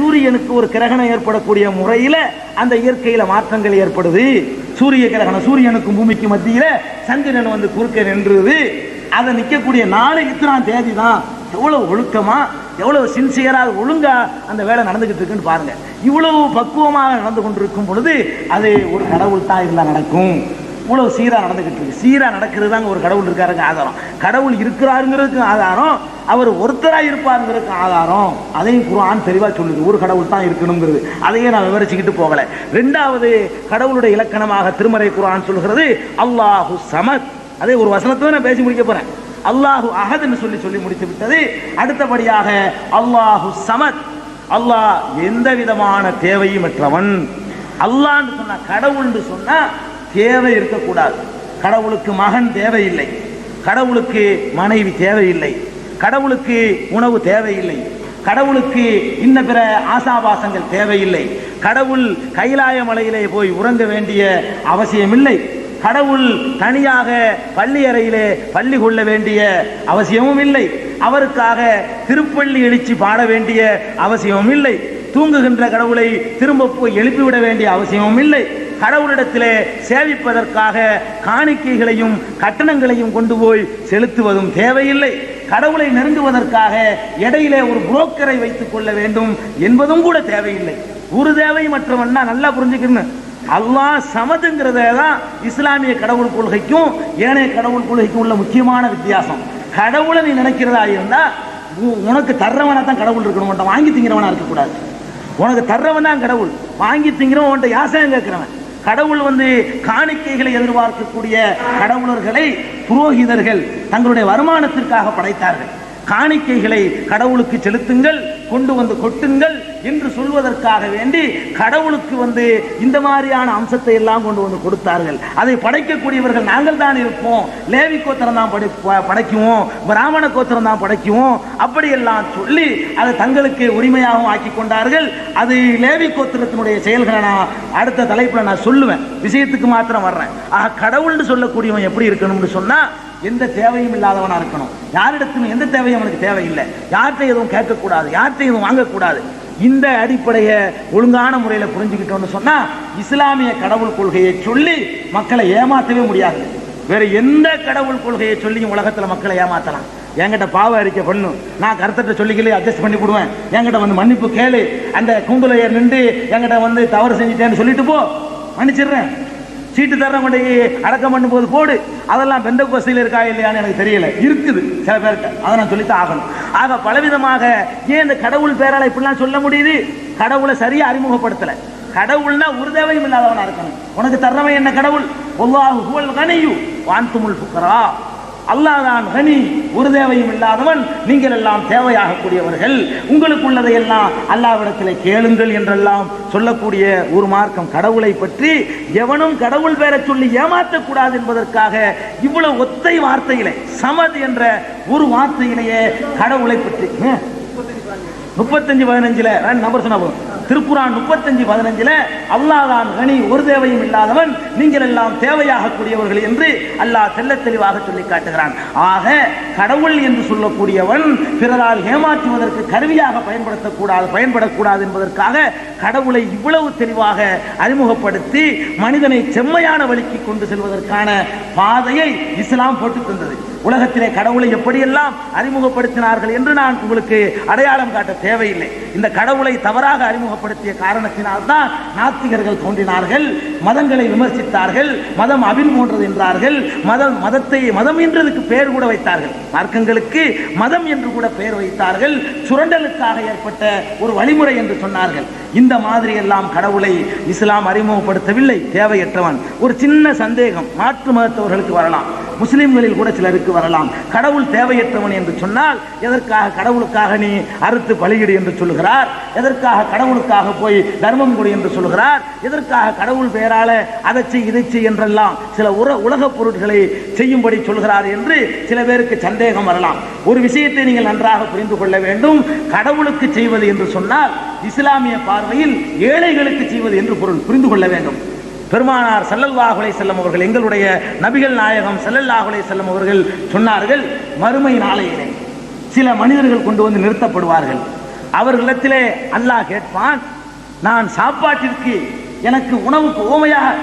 சூரியனுக்கு ஒரு கிரகணம் ஏற்படக்கூடிய முறையில அந்த இயற்கையில மாற்றங்கள் ஏற்படுது. சூரிய கிரகணம், சூரியனுக்கும் பூமிக்கு மத்தியில சந்திரன் வந்து குறுக்க நின்றுது. அதை நிற்கக்கூடிய நாளை இத்தனாம் தேதி தான். எவ்வளவு ஒழுக்கமா, எவ்வளவு சின்சியரா ஒழுங்கா அந்த வேலை நடந்துகிட்டு இருக்குன்னு பாருங்க. இவ்வளவு பக்குவமாக நடந்து கொண்டிருக்கும் பொழுது அது ஒரு கடவுள் தான் இருந்தா நடக்கும். இவ்வளவு சீரா நடந்துகிட்டு இருக்கு. சீரா நடக்கிறது தாங்க ஒரு கடவுள் இருக்காருங்க ஆதாரம். கடவுள் இருக்கிறாருங்கிறதுக்கு ஆதாரம், அவர் ஒருத்தராக இருப்பாருங்கிறதுக்கு ஆதாரம். அதையும் குர்ஆன் தெளிவா சொல்லுது. ஒரு கடவுள் தான் இருக்கணுங்கிறது. அதையே நான் விவரிச்சுக்கிட்டு போகல. இரண்டாவது கடவுளுடைய இலக்கணமாக திருமறை குர்ஆன் சொல்கிறது அல்லாஹு சமத். அதே ஒரு வசனத்தை நான் பேசி முடிக்க போறேன். அல்லாஹு அஹத்னு சொல்லி முடித்து விட்டது. அடுத்தபடியாக அல்லாஹு சமத், அல்லாஹ் எந்த விதமான தேவையும் அற்றவன். அல்லாஹ்னு சொன்னா, கடவுள்னு சொன்னா தேவை இருக்கக்கூடாது. கடவுளுக்கு மகன் தேவையில்லை, கடவுளுக்கு மனைவி தேவையில்லை, கடவுளுக்கு உணவு தேவையில்லை, கடவுளுக்கு இன்ன பிற ஆசாபாசங்கள் தேவையில்லை, கடவுள் கைலாய மலையிலே போய் உறங்க வேண்டிய அவசியமில்லை, கடவுள் தனியாக பள்ளி அறையிலே பள்ளி கொள்ள வேண்டிய அவசியமும் இல்லை, அவருக்காக திருப்பள்ளி எழுச்சி பாட வேண்டிய அவசியமும் இல்லை, தூங்குகின்ற கடவுளை திரும்ப போய் எழுப்பிவிட வேண்டிய அவசியமும் இல்லை, கடவுளிடத்திலே சேவிப்பதற்காக காணிக்கைகளையும் கட்டணங்களையும் கொண்டு போய் செலுத்துவதும் தேவையில்லை, கடவுளை நெருங்குவதற்காக இடையிலே ஒரு புரோக்கரை வைத்துக் கொள்ள வேண்டும் என்பதும் கூட தேவையில்லை. ஒரு தேவை மற்றவன்னா நல்லா புரிஞ்சுக்கணும். அல்லாஹ் சமதுங்கிறத தான் இஸ்லாமிய கடவுள் கொள்கைக்கும் ஏனைய கடவுள் கொள்கைக்கும் உள்ள முக்கியமான வித்தியாசம். கடவுளை நீ நினைக்கிறதா இருந்தா உனக்கு தர்றவனா தான் கடவுள் இருக்கணும், வாங்கி திங்கிறவனா இருக்கக்கூடாது. உனக்கு தர்றவன் தான் கடவுள், வாங்கி திங்கிறவன் உன்ட்ட யாசகம் கேட்கிறவன். கடவுள் வந்து காணிக்கைகளை எதிர்பார்க்கக்கூடிய கடவுளர்களை புரோகிதர்கள் தங்களுடைய வருமானத்திற்காக படைத்தார்கள். காணிக்கைகளை கடவுளுக்கு செலுத்துங்கள், கொண்டு வந்து கொட்டுங்கள் என்று சொல்வதற்காக வேண்டி கடவுளுக்கு வந்து இந்த மாதிரியான அம்சத்தை எல்லாம் கொண்டு வந்து கொடுத்தார்கள். அதை படைக்கக்கூடியவர்கள் நாங்கள் தான் இருப்போம், லேவி கோத்திரம் தான் படைக்குவோம், பிராமண கோத்திரம் தான் படைக்குவோம், அப்படியெல்லாம் சொல்லி அதை தங்களுக்கு உரிமையாகவும் ஆக்கி கொண்டார்கள். அது லேவி கோத்திரத்தினுடைய செயல்களை நான் அடுத்த தலைப்புல நான் சொல்லுவேன், விஷயத்துக்கு மாத்திரம் வர்றேன். கடவுள்னு சொல்லக்கூடியவன் எப்படி இருக்கணும்னு சொன்னா எந்த தேவையும் இல்லாதவனா இருக்கணும். யாரிடத்தும் எந்த தேவையும் அவனுக்கு தேவையில்லை, யார்கிட்ட எதுவும் கேட்கக்கூடாது, யார்கிட்ட எதுவும் வாங்கக்கூடாது. இந்த அடிப்படையை ஒழுங்கான முறையில் புரிஞ்சுக்கிட்டோம்னு சொன்னா இஸ்லாமிய கடவுள் கொள்கையை சொல்லி மக்களை ஏமாற்றவே முடியாது. வேற எந்த கடவுள் கொள்கையை சொல்லியும் உலகத்துல மக்களை ஏமாத்தலாம். என்கிட்ட பாவ அறிக்கை பண்ணு, நான் கருத்தட்ட சொல்லிக்கலே அட்ஜஸ்ட் பண்ணி விடுவேன், என்கிட்ட வந்து மன்னிப்பு கேளு, அந்த கூண்டுலையர் நின்று என்கிட்ட வந்து தவறு செஞ்சுட்டேன்னு சொல்லிட்டு போ, மன்னிச்சிடுறேன், சீட்டு தர்றவங்க அடக்கம் பண்ணும் போது போடு. அதெல்லாம் பெந்த கோஸ்டில் இருக்கா இல்லையான்னு எனக்கு தெரியல, இருக்குது சில பேருக்கு, அதை நான் சொல்லித்தான் ஆகணும். ஆக பலவிதமாக ஏன் இந்த கடவுள் பேரால இப்படிலாம் சொல்ல முடியுது? கடவுளை சரியா அறிமுகப்படுத்தல. கடவுள்னா ஒரு தேவையும் இல்லாதவனா இருக்கணும். உனக்கு தர்றவன் என்ன கடவுள்? வல்லாஹு ஹுவல் கனியு வ அன்துமுல் ஃபுக்கரா. அல்லாஹ் தான் கனி, ஒரு தேவையும் இல்லாதவன், நீங்கள் எல்லாம் தேவையாக கூடியவர்கள், உங்களுக்கு உள்ளதை எல்லாம் அல்லாஹ்விடத்தில் கேளுங்கள் என்றெல்லாம் சொல்லக்கூடிய ஒரு மார்க்கம். கடவுளை பற்றி எவனும் கடவுள் பேரை சொல்லி ஏமாற்றக்கூடாது என்பதற்காக இவ்வளவு ஒத்தை வார்த்தையிலே, சமத் என்ற ஒரு வார்த்தையிலேயே கடவுளை பற்றி 35:15 நம்பர் சொன்ன திருக்குரான் 35:15 அல்லாஹ் தான் கனி, ஒரு தேவையும் இல்லாதவன், நீங்கள் எல்லாம் தேவையாக கூடியவர்கள் என்று அல்லாஹ் தெல்ல தெளிவாக சொல்லி காட்டுகிறான். ஆக கடவுள் என்று சொல்லக்கூடியவன் பிறரால் ஏமாற்றுவதற்கு கருவியாக பயன்படக்கூடாது என்பதற்காக கடவுளை இவ்வளவு தெளிவாக அறிமுகப்படுத்தி மனிதனை செம்மையான வழிக்கு கொண்டு செல்வதற்கான பாதையை இஸ்லாம் போட்டு தந்தது. உலகத்திலே கடவுளை எப்படியெல்லாம் அறிமுகப்படுத்தினார்கள் என்று நான் உங்களுக்கு அடையாளம் காட்ட தேவையில்லை. இந்த கடவுளை தவறாக அறிமுகப்படுத்திய காரணத்தினால்தான் நாத்திகர்கள் தோன்றினார்கள், மதங்களை விமர்சித்தார்கள், மதம் அபில் போன்றது என்றார்கள், மதம் என்றதுக்கு பெயர் கூட வைத்தார்கள், மார்க்கங்களுக்கு மதம் என்று கூட பெயர் வைத்தார்கள், சுரண்டலுக்காக ஏற்பட்ட ஒரு வழிமுறை என்று சொன்னார்கள். இந்த மாதிரி எல்லாம் கடவுளை இஸ்லாம் அறிமுகப்படுத்தவில்லை. தேவையற்றவன். ஒரு சின்ன சந்தேகம் மாற்று மதத்தவர்களுக்கு வரலாம், முஸ்லிம்களில் கூட சிலருக்கு வரலாம். கடவுள் தேவையற்றவன் என்று சொன்னால் எதற்காக கடவுளுக்காக நீ அறுத்து பலியிடு என்று சொல்லுகிறார்? எதற்காக கடவுளுக்காக போய் தர்மம் கொடு என்று சொல்லுகிறார்? எதற்காக கடவுள் பெயரால அதை செய் இதை செய் என்றெல்லாம் சில உலக பொருட்களை செய்யும்படி சொல்கிறார் என்று சில பேருக்கு சந்தேகம் வரலாம். ஒரு விஷயத்தை நீங்கள் நன்றாக புரிந்து கொள்ள வேண்டும். கடவுளுக்கு செய்வது என்று சொன்னால் இஸ்லாமிய பார்வையில் ஏழைகளுக்கு செய்வது என்று பொருள் புரிந்து கொள்ள வேண்டும். பெருமானார் ஸல்லல்லாஹு அலைஹி வஸல்லம் அவர்கள், எங்களுடைய நபிகள் நாயகம் ஸல்லல்லாஹு அலைஹி வஸல்லம் அவர்கள் சொன்னார்கள், மறுமை நாளையிலே சில மனிதர்கள் கொண்டு வந்து நிறுத்தப்படுவார்கள். அவர்களிடத்திலே அல்லாஹ் கேட்பான், நான் சாப்பாட்டிற்கு எனக்கு உணவுக்கு ஓமையாக,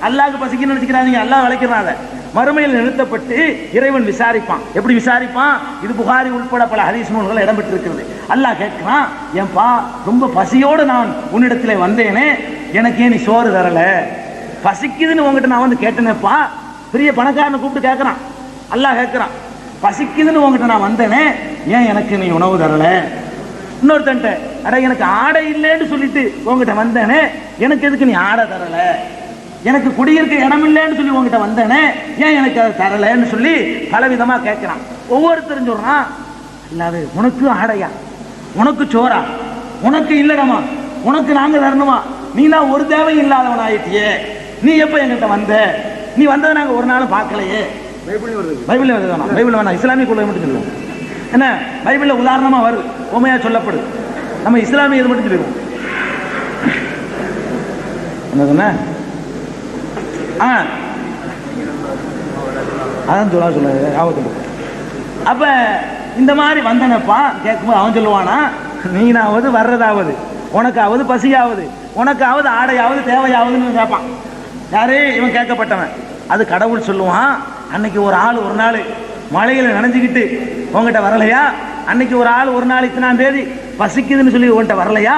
அல்லாஹ்க்கு பசிக்குன்னு நினைச்சுக்கிறாங்க, அல்லாஹ் வளைக்கிறாங்க. மறுமையில் நிறுத்தப்பட்டு இறைவன் விசாரிப்பான். எப்படி விசாரிப்பான்? இது புகாரி உட்பட பல ஹதீஸ் நூல்கள் இடம்பெற்றிருக்கிறது. அல்லாஹ் கேட்கிறான், ஏன்பா ரொம்ப பசியோடு நான் உன்னிடத்திலே வந்தேனே, எனக்கே நீ சோறு தரல, பசிக்குதுன்னு உங்ககிட்ட நான் வந்து கேட்டேனேப்பா. பெரிய பணக்காரனை கூப்பிட்டு கேட்கறான். அல்லாஹ் கேட்கிறான், பசிக்குதுன்னு உங்ககிட்ட நான் வந்தேனே, ஏன் எனக்கு நீ உணவு தரல? இன்னொருத்தன்ட்ட, அட எனக்கு ஆடை இல்லைன்னு சொல்லிட்டு உங்ககிட்ட வந்தேனே, எனக்கு எதுக்கு நீ ஆடை தரல? எனக்கு குடியிருக்க இடம் இல்லைன்னு சொல்லி உங்ககிட்ட வந்தேனே, ஏன் எனக்கு அதை தரலன்னு சொல்லி பலவிதமா கேட்கிறான். ஒவ்வொருத்தரும் சொல்றான், இல்லாது உனக்கு ஆடையா, உனக்கு சோறா, உனக்கு இல்லடமா, உனக்கு நாங்க தரணுமா? நீ தான் ஒரு தேவை இல்லாதவன் ஆயிட்டியே, நீ எப்ப எங்கிட்ட வந்த? நீ வந்ததை நாங்க ஒரு நாளும் பார்க்கலையே. பைபிள் வேணாம், பைபிள் வேணாம், இஸ்லாமிய கொள்கை மட்டும் சொல்லுவோம். என்ன பைபிள்ல உதாரணமா வருது, உண்மையா சொல்லப்படுது. நம்ம இஸ்லாமிய இது மட்டும் சொல்லிடுவோம். என்ன சொன்ன? அதான் சொல்ல. அப்ப இந்த மாதிரி வந்தனப்பா கேட்கும்போது அவன் சொல்லுவானா, நீனாவது வர்றதாவது, உனக்காவது பசியாவது, உனக்காவது ஆடையாவது தேவையாவதுன்னு கேட்பான். யாரு இவன்? கேட்கப்பட்டவன். அது கடவுள் சொல்லுவான், அன்னைக்கு ஒரு ஆள் ஒரு நாள் மழையில நனைஞ்சுக்கிட்டு உங்ககிட்ட வரலையா? அன்னைக்கு ஒரு ஆள் ஒரு நாள் இத்தனாம் தேதி பசிக்குதுன்னு சொல்லி உங்ககிட்ட வரலையா?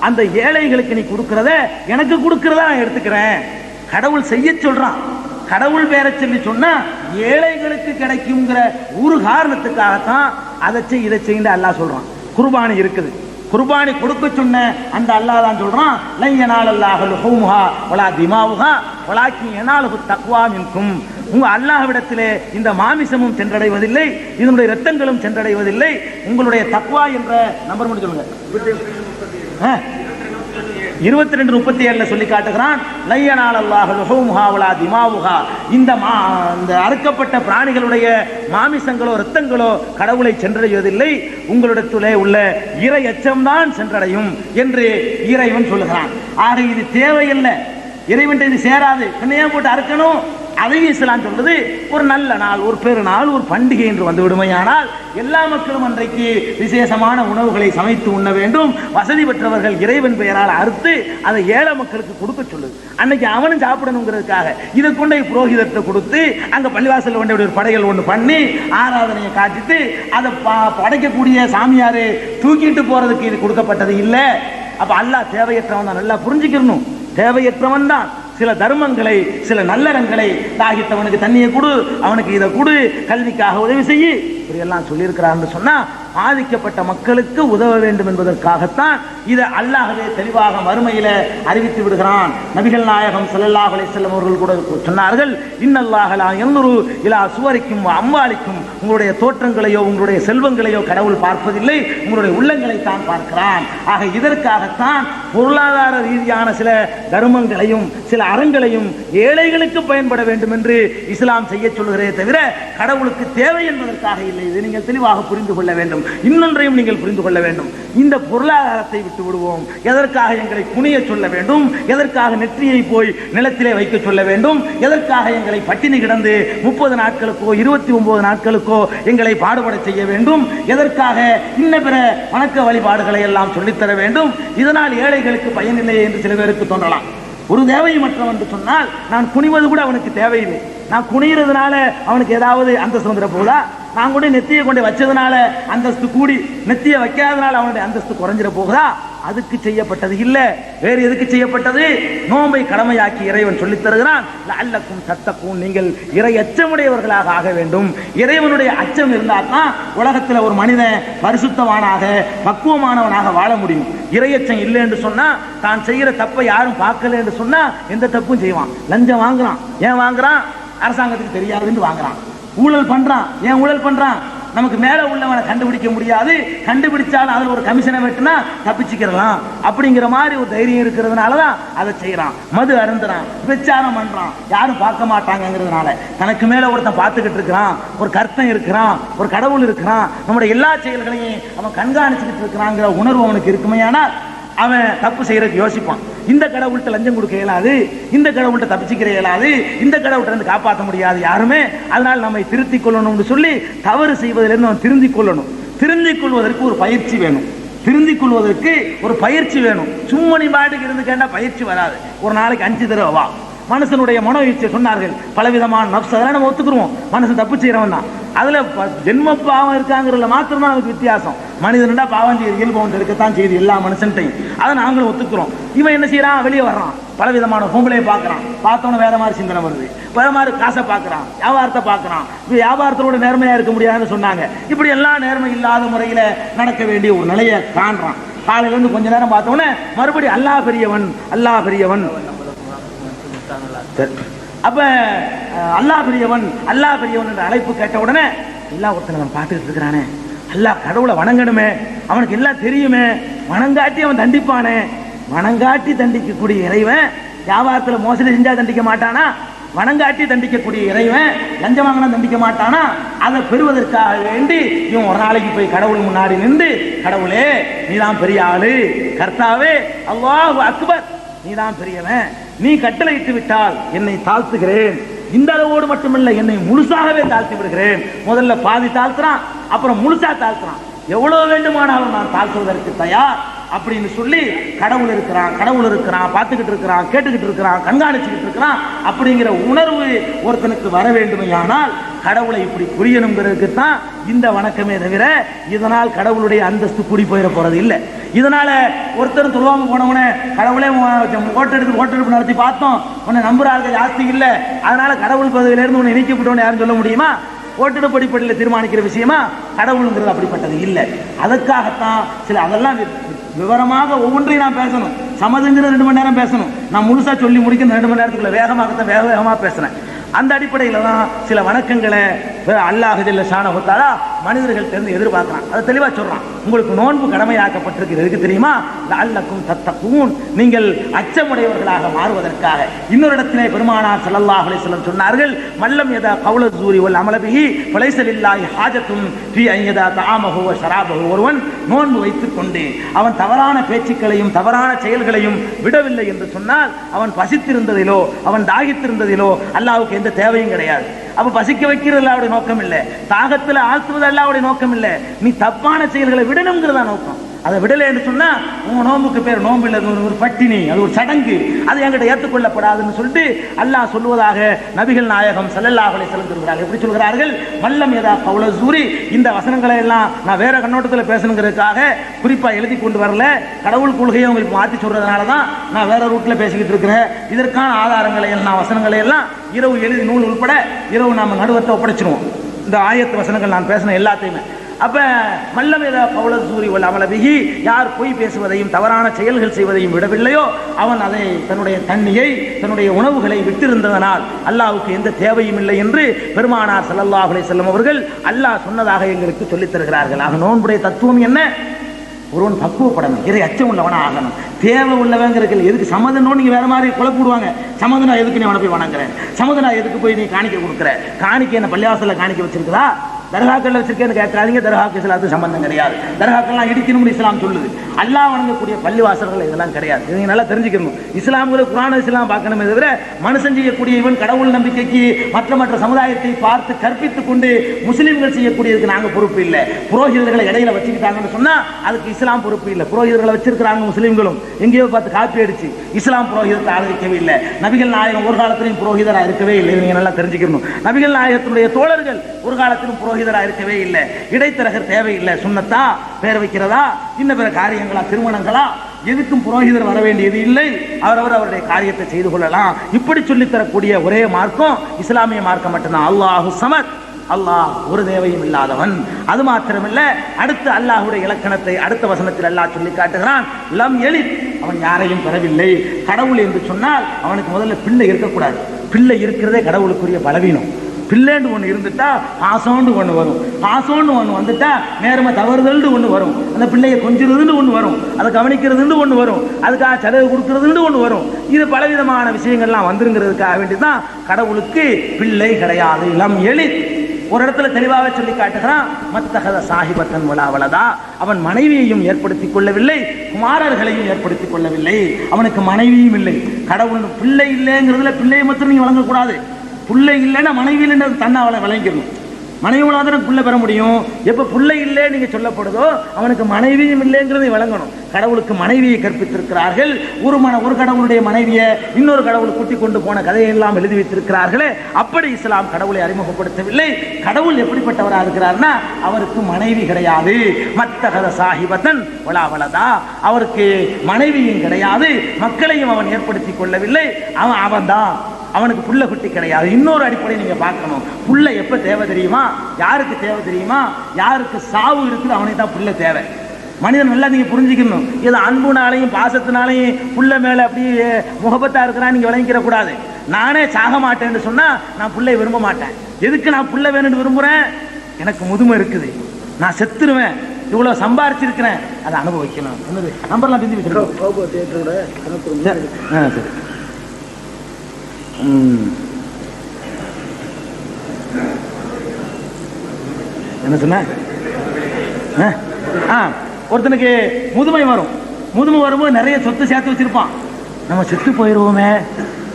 அந்த ஏழைகளுக்கு நீ கொடுக்கறத எனக்கு கொடுக்கறதா நான் எடுத்துக்கிறேன். கடவுள் செய்ய சொல்றான். கடவுள் பேரை சொல்லி சொன்னா ஏழைகளுக்கு கிடைக்குங்கிற ஒரு காரணத்துக்காகத்தான் அதை செய் இதை செய்ய அல்லாஹ் சொல்றான். குர்பானி இருக்குது, குர்பானி கொடுக்க சொன்ன அந்த அல்லாஹ் தான் சொல்றான், லையனால் அல்லாஹ் லுஹூமுஹா வலா திமாவுஹா வலாக்கின் யனாலுஹு தக்வா மின்கும். உங்க அல்லாஹ்விடத்திலே இந்த மாமிசமும் சென்றடைவதில்லை, இதனுடைய இரத்தங்களும் சென்றடைவதில்லை, உங்களுடைய தக்வா என்ற நம்பர் மட்டும் சொல்லுங்க. 22:37 சொல்லி காட்டுகிறான், லையனால் அல்லாஹ் லுஹூமுஹா வலா திமாவுஹா. இந்த அறுக்கப்பட்ட பிராணிகளுடைய மாமிசங்களோ இரத்தங்களோ கடவுளை சென்றடைவதில்லை, உங்களிடத்திலே உள்ள இறை அச்சம்தான் சென்றடையும் என்று இறைவன் சொல்லுகிறான். ஆக இது தேவையில்லை, இறைவன் இது சேராது, என்னையா போட்டு அறுக்கணும்? அதையும் இஸ்லாம் சொல்றது, ஒரு நல்ல நாள், ஒரு பெருநாள், ஒரு பண்டிகை என்று வந்து விடுமையானால் எல்லா மக்களும் அன்றைக்கு விசேஷமான உணவுகளை சமைத்து உண்ண வேண்டும். வசதி பெற்றவர்கள் இறைவன் பெயரால் அறுத்து அதை ஏழை மக்களுக்கு கொடுக்க சொல்லுது. அன்னைக்கு அவனும் சாப்பிடணுங்கிறதுக்காக இதை கொண்டு புரோகிதத்தை கொடுத்து அங்க பள்ளிவாசல் கொண்ட ஒரு படைகள் ஒன்று பண்ணி ஆராதனையை காட்டிட்டு அதை படைக்கக்கூடிய சாமியாரு தூக்கிட்டு போறதுக்கு இது கொடுக்கப்பட்டது இல்லை. அப்ப அல்லாஹ் தேவையற்றவன் தான், நல்லா புரிஞ்சுக்கணும். தேவையற்றவன் தான். சில தர்மங்களை, சில நல்லறங்களை, தாகித்தவனுக்கு தண்ணியை கொடு, அவனுக்கு இதை கொடு, கல்விக்காக உதவி செய்ய, இப்படி எல்லாம் சொல்லியிருக்கிறார் சொன்னா பாதிக்கப்பட்ட மக்களுக்கு உதவ வேண்டும் என்பதற்காகத்தான் இதை அல்லாஹ்வே தெளிவாக மறுமையில அறிவித்து விடுகிறான். நபிகள் நாயகம் ஸல்லல்லாஹு அலைஹி வஸல்லம் அவர்கள் கூட சொன்னார்கள், இன்னல்லாஹ லா யன்துரு இலா சுவரிக்கும் அம்வாலிக்கும். உங்களுடைய தோற்றங்களையோ உங்களுடைய செல்வங்களையோ கடவுள் பார்ப்பதில்லை, உங்களுடைய உள்ளங்களை தான் பார்க்கிறான். ஆக இதற்காகத்தான் பொருளாதார ரீதியான சில தர்மங்களையும் சில அறங்களையும் ஏழைகளுக்கு பயன்பட வேண்டும் என்று இஸ்லாம் செய்ய சொல்கிறதே தவிர கடவுளுக்கு தேவை என்பதற்காக இல்லை. இதை நீங்கள் தெளிவாக புரிந்து கொள்ள வேண்டும். இன்னொன்றையும் நீங்கள் புரிந்து கொள்ள வேண்டும். இந்த பொருளாதாரத்தை விட்டு விடுவோம். எதற்காக எங்களை குனிய சொல்ல வேண்டும்? எதற்காக நெற்றியை போய் நிலத்திலே வைக்க சொல்ல வேண்டும்? எதற்காக எங்களை பட்டினி கிடந்து 30 நாட்களுக்கோ 29 நாட்களுக்கோ எங்களை பாடுபட செய்ய வேண்டும்? எதற்காக இன்ன பிற வணக்க வழிபாடுகளை எல்லாம் சொல்லித்தர வேண்டும்? இதனால் ஏழைகளுக்கு பயனில்லையே என்று சில பேருக்கு தோன்றலாம். ஒரு தேவையமற்றவன் என்று சொன்னால் நான் குனிவது கூட அவனுக்கு தேவையில்லை. நான் குனிகிறதுனால அவனுக்கு ஏதாவது அந்தஸ்து வந்துட போகுதா? நான் கூட நெத்தியை கொண்டு வச்சதுனால அந்தஸ்து கூடி, நெத்தியை வைக்காதனால அவனுடைய அந்தஸ்து குறைஞ்சிட போகுதா? அதுக்கு செய்யப்பட்டது இல்லை. வேறு எதுக்கு செய்யப்பட்டது? நோன்பை கடமையாக்கி இறைவன் சொல்லித் தருகிறான், லஅல்லக்கும் தத்தக்கூன், நீங்கள் இறை அச்சமுடையவர்களாக ஆக வேண்டும். இறைவனுடைய அச்சம் இருந்தால் தான் உலகத்தில் ஒரு மனிதன் பரிசுத்தமானாக பக்குவமானவனாக வாழ முடியும். இறையச்சம் இல்லை என்று சொன்னா, தான் செய்கிற தப்பை யாரும் பார்க்கல என்று சொன்னா எந்த தப்பும் செய்வான். லஞ்சம் வாங்குறான், ஏன் வாங்குறான்? அரசாங்கத்துக்கு தெரியாதுன்னு வாங்குறான். ஊழல் பண்றான், ஏன் ஊழல் பண்றான்? நமக்கு மேல உள்ளவனை கண்டுபிடிக்க முடியாது, கண்டுபிடிச்சாலும் அதில் ஒரு கமிஷனை வெட்டினா தப்பிச்சுக்கிறலாம் அப்படிங்கிற மாதிரி ஒரு தைரியம் இருக்கிறதுனாலதான் அதை செய்யறான். மது அருந்துறான், விபச்சாரம் பண்றான், யாரும் பார்க்க மாட்டாங்கிறதுனால. தனக்கு மேல ஒருத்தன் பார்த்துக்கிட்டு இருக்கிறான், ஒரு கர்த்தன் இருக்கிறான், ஒரு கடவுள் இருக்கிறான், நம்முடைய எல்லா செயல்களையும் அவன் கண்காணிச்சுக்கிட்டு இருக்கிறாங்கிற உணர்வு அவனுக்கு இருக்குமே. ஆனால் அவன் தப்பு செய்யறதுக்கு யோசிப்பான். இந்த கடவுள்கிட்ட லஞ்சம் கொடுக்க இயலாது, இந்த கடவுள்கிட்ட தப்பிச்சுக்கிற இயலாது, இந்த கடவுள்கிட்ட இருந்து காப்பாற்ற முடியாது யாருமே, அதனால் நம்மை திருத்திக் கொள்ளணும்னு சொல்லி தவறு செய்வதிலிருந்து அவன் திருந்திக் கொள்ளணும். திருந்திக் கொள்வதற்கு ஒரு பயிற்சி வேணும். திருந்திக் கொள்வதற்கு ஒரு பயிற்சி வேணும். சும்மா நீ பாட்டுக்கு இருந்து கேட்டா பயிற்சி வராது. ஒரு நாளைக்கு 5 தடவை வா. மனுஷனுடைய மனோ இச்சை சொன்னார்கள், பலவிதமான நப்ஸ், அதெல்லாம் நம்ம ஒத்துக்குருவோம். மனுஷன் தப்பு செய்யறவன் தான். அதுல ஜென்ம பாவம் இருக்காங்கிறதுல மாத்திரம் தான் நமக்கு வித்தியாசம். மனிதன்டா பாவம் செய்ய இயல்பு ஒன்று இருக்கத்தான் செய்யுது எல்லா மனுஷன்ட்டையும். அதை நாங்களும் ஒத்துக்கிறோம். இவன் என்ன செய்யறான், வெளியே வர்றான், பலவிதமான பொம்பளையை பார்க்கறான், பார்த்தோன்னு வேற மாதிரி சிந்தனை வருது, வேற மாதிரி காசை பார்க்கறான், வியாபாரத்தை பார்க்கறான். வியாபாரத்தோட நேர்மையா இருக்க முடியாதுன்னு சொன்னாங்க. இப்படி எல்லாம் நேர்மை இல்லாத முறையில நடக்க வேண்டிய ஒரு நிலையை காண்றான். காலையில இருந்து கொஞ்ச நேரம் பார்த்தோன்னே மறுபடியும் அல்லாஹ் பெரியவன், அல்லாஹ் பெரியவன். அப்ப அல்லாஹ் பெரியவன், அல்லாஹ் பெரியவன் என்ற அழைப்பு கேட்ட உடனே எல்லா ஒருத்தன் பார்த்துக்கிட்டு இருக்கிறானே, அல்லாஹ் கடவுளை வணங்கணுமே, அவனுக்கு எல்லாம் தெரியுமே, வணங்காட்டி அவன் தண்டிப்பானே. வணங்காட்டி தண்டிக்கக்கூடிய இறைவன் வியாபாரத்தில் மோசடி செஞ்சா தண்டிக்க மாட்டானா? வணங்காட்டி தண்டிக்கக்கூடிய இறைவன் லஞ்சம் வாங்கினா தண்டிக்க மாட்டானா? அதை பெறுவதற்காக வேண்டி இவன் ஒரு நாளைக்கு போய் கடவுள் முன்னாடி நின்று, கடவுளே நீதான் பெரிய ஆளு, கர்த்தாவே அல்லாஹு அக்பர், நீதான் பெரியவன், நீ கட்டளையிட்டு விட்டால் என்னை தாழ்த்துகிறேன், இந்த அளவோடு மட்டுமல்ல என்னை முழுசாகவே தாழ்த்தி விடுகிறேன். முதல்ல பாதி தாழ்த்துறான், அப்புறம் முழுசா தாழ்த்துறான். எவ்வளவு வேண்டுமானாலும் நான் தாழ்த்துவதற்கு தயார் அப்படின்னு சொல்லி கடவுள் இருக்கிறான், கடவுள் இருக்கிறான், பார்த்துக்கிட்டு இருக்கிறான், கேட்டுக்கிட்டு இருக்கிறான், கண்காணிச்சுக்கிட்டு இருக்கிறான் அப்படிங்கிற உணர்வு ஒருத்தனுக்கு வர வேண்டுமையானால் கடவுளை இப்படி புரியணுங்கிறதுக்கு தான் இந்த வணக்கமே தவிர இதனால் கடவுளுடைய அந்தஸ்து கூடி போயிட போறது இல்லை. இதனால ஒருத்தர் சொல்லுவாங்க, போனவனே கடவுளே ஓட்டெடுப்பு நடத்தி பார்த்தோம், உன்னை நம்புறாங்க ஜாஸ்தி இல்லை, அதனால கடவுள் பதவியிலிருந்து உன்னை இணைக்கப்பட்டவன யாரும் சொல்ல முடியுமா? ஓட்டெடுப்பு அடிப்படையில் தீர்மானிக்கிற விஷயமா? கடவுளுங்கிறது அப்படிப்பட்டது இல்லை. அதற்காகத்தான் அதெல்லாம் விவரமாக ஒவ்வொன்றையும் நான் பேசணும். சமதுங்கிறது 2 மணி நேரம் பேசணும். நான் முழுசா சொல்லி முடிக்க 2 மணி நேரத்துக்குள்ள வேகமாகத்தான் வேகமாக பேசுறேன். அந்த அடிப்படையில் தான் சில வணக்கங்களை அல்லாஹ் ஜல்ல ஷானஹு தஆலா மனிதர்கள் தெரிந்து எதிர்பார்க்கிறான். அதை தெளிவாக சொல்றான். உங்களுக்கு நோன்பு கடமையாக்கப்பட்டிருக்கிறது எதுக்கு தெரியுமா? லஅல்லக்கும் தத்தகூன், நீங்கள் அச்சமுடையவர்களாக மாறுவதற்காக. இன்னொரு இடத்திலே பெருமானார் ஸல்லல்லாஹு அலைஹி வஸல்லம் சொன்னார்கள், மல்லம் யதா கௌல ஸூரி வல் அமல பிஹி ஃபலைஸ லில்லாஹி ஹாஜத்துன் ஃபீ அன் யதா தஆமஹு வ ஷராபஹு. ஒருவன் நோன்பு வைத்துக் கொண்டு அவன் தவறான பேச்சுக்களையும் தவறான செயல்களையும் விடவில்லை என்று சொன்னால் அவன் பசித்திருந்ததிலோ அவன் தாகித்திருந்ததிலோ அல்லாஹ்வுக்கு எந்த தேவையும் கிடையாது. அப்ப பசிக்க வைக்கிறது அல்லாவுடைய நோக்கம் இல்லை, தாகத்தில் ஆழ்த்துவது அல்லாவுடைய நோக்கம் இல்லை, நீ தப்பான செயல்களை விடணுங்கிறதா நோக்கம். அதை விடலை என்று சொன்னா உங்க நோம்புக்கு பேர் நோம்பு இல்லை, ஒரு பட்டினி, அது ஒரு சடங்கு, அது என்கிட்ட ஏற்றுக்கொள்ளப்படாதுன்னு சொல்லிட்டு அல்லாஹ் சொல்லுவதாக நபிகள் நாயகம் ஸல்லல்லாஹு அலைஹி வஸல்லம் சொல்கிறார்கள். எப்படி சொல்கிறார்கள்? மல்லம் யதா கௌல ஸூரி. இந்த வசனங்களை எல்லாம் நான் வேற கண்ணோட்டத்தில் பேசணுங்கிறதுக்காக குறிப்பா எழுதி கொண்டு வரல. கடவுள் கொள்கையை உங்களுக்கு மாற்றி சொல்றதுனால தான் நான் வேற ரூட்ல பேசிக்கிட்டு இருக்கிறேன். இதற்கான ஆதாரங்களை எல்லாம் வசனங்களை எல்லாம் இரவு எழுதி நூல் உள்பட இரவு நாம நடுவத்தை ஒப்படைச்சிருவோம். இந்த ஆயத்து வசனங்கள் நான் பேசின எல்லாத்தையுமே. அப்ப மல்லம் யதா கௌல ஸூரி வல் அமல பிஹி, யார் பொய் பேசுவதையும் தவறான செயல்கள் செய்வதையும் விடவில்லையோ அவன் அதை தன்னுடைய தண்ணியை தன்னுடைய உணவுகளை விட்டிருந்ததனால் அல்லாஹ்வுக்கு எந்த தேவையும் இல்லை என்று பெருமானார் ஸல்லல்லாஹு அலைஹி வஸல்லம் அவர்கள் அல்லாஹ் சொன்னதாக எங்களுக்கு சொல்லித் தருகிறார்கள். ஆக நோன்புடைய தத்துவம் என்ன? ஒருவன் பக்குவப்படணும், இறை அச்சம் உள்ளவனா ஆகணும். தேவை உள்ளவங்கிறதுக்கு எதுக்கு சமதனோ நீங்க வேற மாதிரி குழப்பிடுவாங்க. சமதனா எதுக்கு நீ அவனை போய் வணங்குறேன், சமதனா எதுக்கு போய் நீ காணிக்க கொடுக்குற, காணிக்க என்ன பள்ளிவாசல்ல காணிக்க வச்சிருக்குதா, தர்காக்கள் வச்சிருக்கேன்னு கேட்காதீங்க. தர்காக்கு இஸ்லாத்துக்கு சம்பந்தம் கிடையாது. தர்காக்கள்லாம் இடிக்கணும்னு இஸ்லாம் சொல்லுது. அல்லாஹ் வணங்கக்கூடிய பள்ளிவாசல்கள் இதெல்லாம் கிடையாது. இதை நல்லா தெரிஞ்சுக்கணும். இஸ்லாம்ங்கிற குர்ஆன் இஸ்லாம் பார்க்கணுமே தவிர மனுஷன் செய்யக்கூடிய இவன் கடவுள் நம்பிக்கைக்கு மற்ற சமுதாயத்தை பார்த்து கற்பித்துக் கொண்டு முஸ்லீம்கள் செய்யக்கூடியதுக்கு நாங்கள் பொறுப்பு இல்லை. புரோகிதர்களை இடையில வச்சுக்கிட்டாங்கன்னு சொன்னா அதுக்கு இஸ்லாம் பொறுப்பு இல்லை. புரோகிதர்களை வச்சிருக்கிறாங்க முஸ்லீம்களும், எங்கேயோ பார்த்து காப்பி அடிச்சு. இஸ்லாம் புரோகிதத்தை ஆதரிக்கவே இல்லை. நபிகள் நாயகம் ஒரு காலத்திலும் புரோகிதராக இருக்கவே இல்லை. நீங்க நல்லா தெரிஞ்சுக்கணும். நபிகள் நாயகத்தினுடைய தோழர்கள் ஒரு காலத்திலும் புரோகிதராக இருக்கவே இல்லை. இடைத்தரகர் தேவையில்லை. சுன்னத்தா, பேர் வைக்கிறதா, இன்ன பிற காரியங்களா, திருமணங்களா, எதுக்கும் புரோகிதர் வர வேண்டியது இல்லை. அவரவர் அவருடைய காரியத்தை செய்து கொள்ளலாம். இப்படி சொல்லித்தரக்கூடிய ஒரே மார்க்கம் இஸ்லாமிய மார்க்கம் மட்டும்தான். அல்லாஹு ஸமத், அல்லாஹ் ஒரு தேவையும் இல்லாதவன். அது மாத்திரமல்ல, அடுத்து அல்லாஹ்வுடைய இலக்கணத்தை அடுத்த வசனத்தில் அல்லாஹ் சொல்லி காட்டுகிறான். லம் யலித், அவன் யாரையும் பெறவில்லை. கடவுள் என்று சொன்னால் அவனுக்கு முதல்ல பிள்ளை இருக்கக்கூடாது. பிள்ளை இருக்கிறதே கடவுளுக்குரிய பலவீனம். பிள்ளைன்னு ஒன்று இருந்துட்டா பாசோண்டு ஒன்று வரும், பாசோண்டு ஒன்று வந்துட்டா நேர்மை தவறுதல்னு ஒன்று வரும், அந்த பிள்ளையை கொஞ்சிறதுன்னு ஒன்று வரும், அதை கவனிக்கிறதுன்னு ஒன்று வரும், அதுக்காக செலவு கொடுக்கறதுன்னு ஒன்று வரும். இது பலவிதமான விஷயங்கள்லாம் வந்துருங்கிறதுக்காக வேண்டிதான் கடவுளுக்கு பிள்ளை கிடையாது. லம் யலித். ஒரு இடத்துல தெளிவாக சொல்லி காட்டுகிறான், மத்தகத சாஹிபத்தன் வலாவலதா, அவன் மனைவியையும் ஏற்படுத்திக் கொள்ளவில்லை, குமாரர்களையும் ஏற்படுத்திக் கொள்ளவில்லை. அவனுக்கு மனைவியும் இல்லை. கடவுள் பிள்ளை இல்லைங்கிறதுல பிள்ளையை மட்டும் நீங்க வழங்கக்கூடாது. பிள்ளை இல்லைன்னா மனைவி இல்லைன்றது தன்னை அவளை வழங்கிடணும். மனைவி மூலம் புள்ள பெற முடியும். எப்ப புள்ள இல்லை நீங்க சொல்லப்படுதோ அவனுக்கு மனைவியும் இல்லைங்கிறதை வழங்கணும். கடவுளுக்கு மனைவியை கற்பித்திருக்கிறார்கள். ஒரு கடவுளுடைய மனைவியை இன்னொரு கடவுள் கூட்டி கொண்டு போன கதையை எல்லாம் எழுதி வைத்திருக்கிறார்களே, அப்படி இஸ்லாம் கடவுளை அறிமுகப்படுத்தவில்லை. கடவுள் எப்படிப்பட்டவராக இருக்கிறார்னா அவருக்கு மனைவி கிடையாது. மத்தகத சாஹிபத்தன் வலாவலதா, அவருக்கு மனைவியும் கிடையாது, மக்களையும் அவன் ஏற்படுத்திக் கொள்ளவில்லை. அவன் தான், அவனுக்கு புள்ள குட்டி கிடையாது. இன்னொரு அடிப்படை நீங்க பார்க்கணும். புள்ள எப்ப தேவை தெரியுமா? யாருக்கு தேவை தெரியுமா? யாருக்கு சாவு இருக்குது அவனுக்கு தான் புள்ள தேவை. மனிதன் நல்லா நீங்க புரிஞ்சுக்கணும். இது அன்புனாலையும் பாசத்தினாலையும் புள்ள மேல அப்படி முகபத்தா இருக்கிறா நீங்க விளங்கிக்கிற கூடாது. நானே சாக மாட்டேன்னு சொன்னா நான் புள்ளை விரும்ப மாட்டேன். எதுக்கு நான் புள்ள வேணும்னு விரும்புறேன்? எனக்கு முதுமை இருக்குது, நான் செத்துருவேன், இவ்வளவு சம்பாரிச்சிருக்கிறேன், அதை அனுபவிக்கணும். என்னது நம்பர்லாம் பிந்தி வச்சிருக்கோம். சரி, என்ன சொன்ன? ஒருத்தனுக்கு முதுமை வரும். முதுமை வரும்போது நிறைய சொத்து சேர்த்து வச்சிருப்பான். நம்ம செத்து போயிடுவோமே,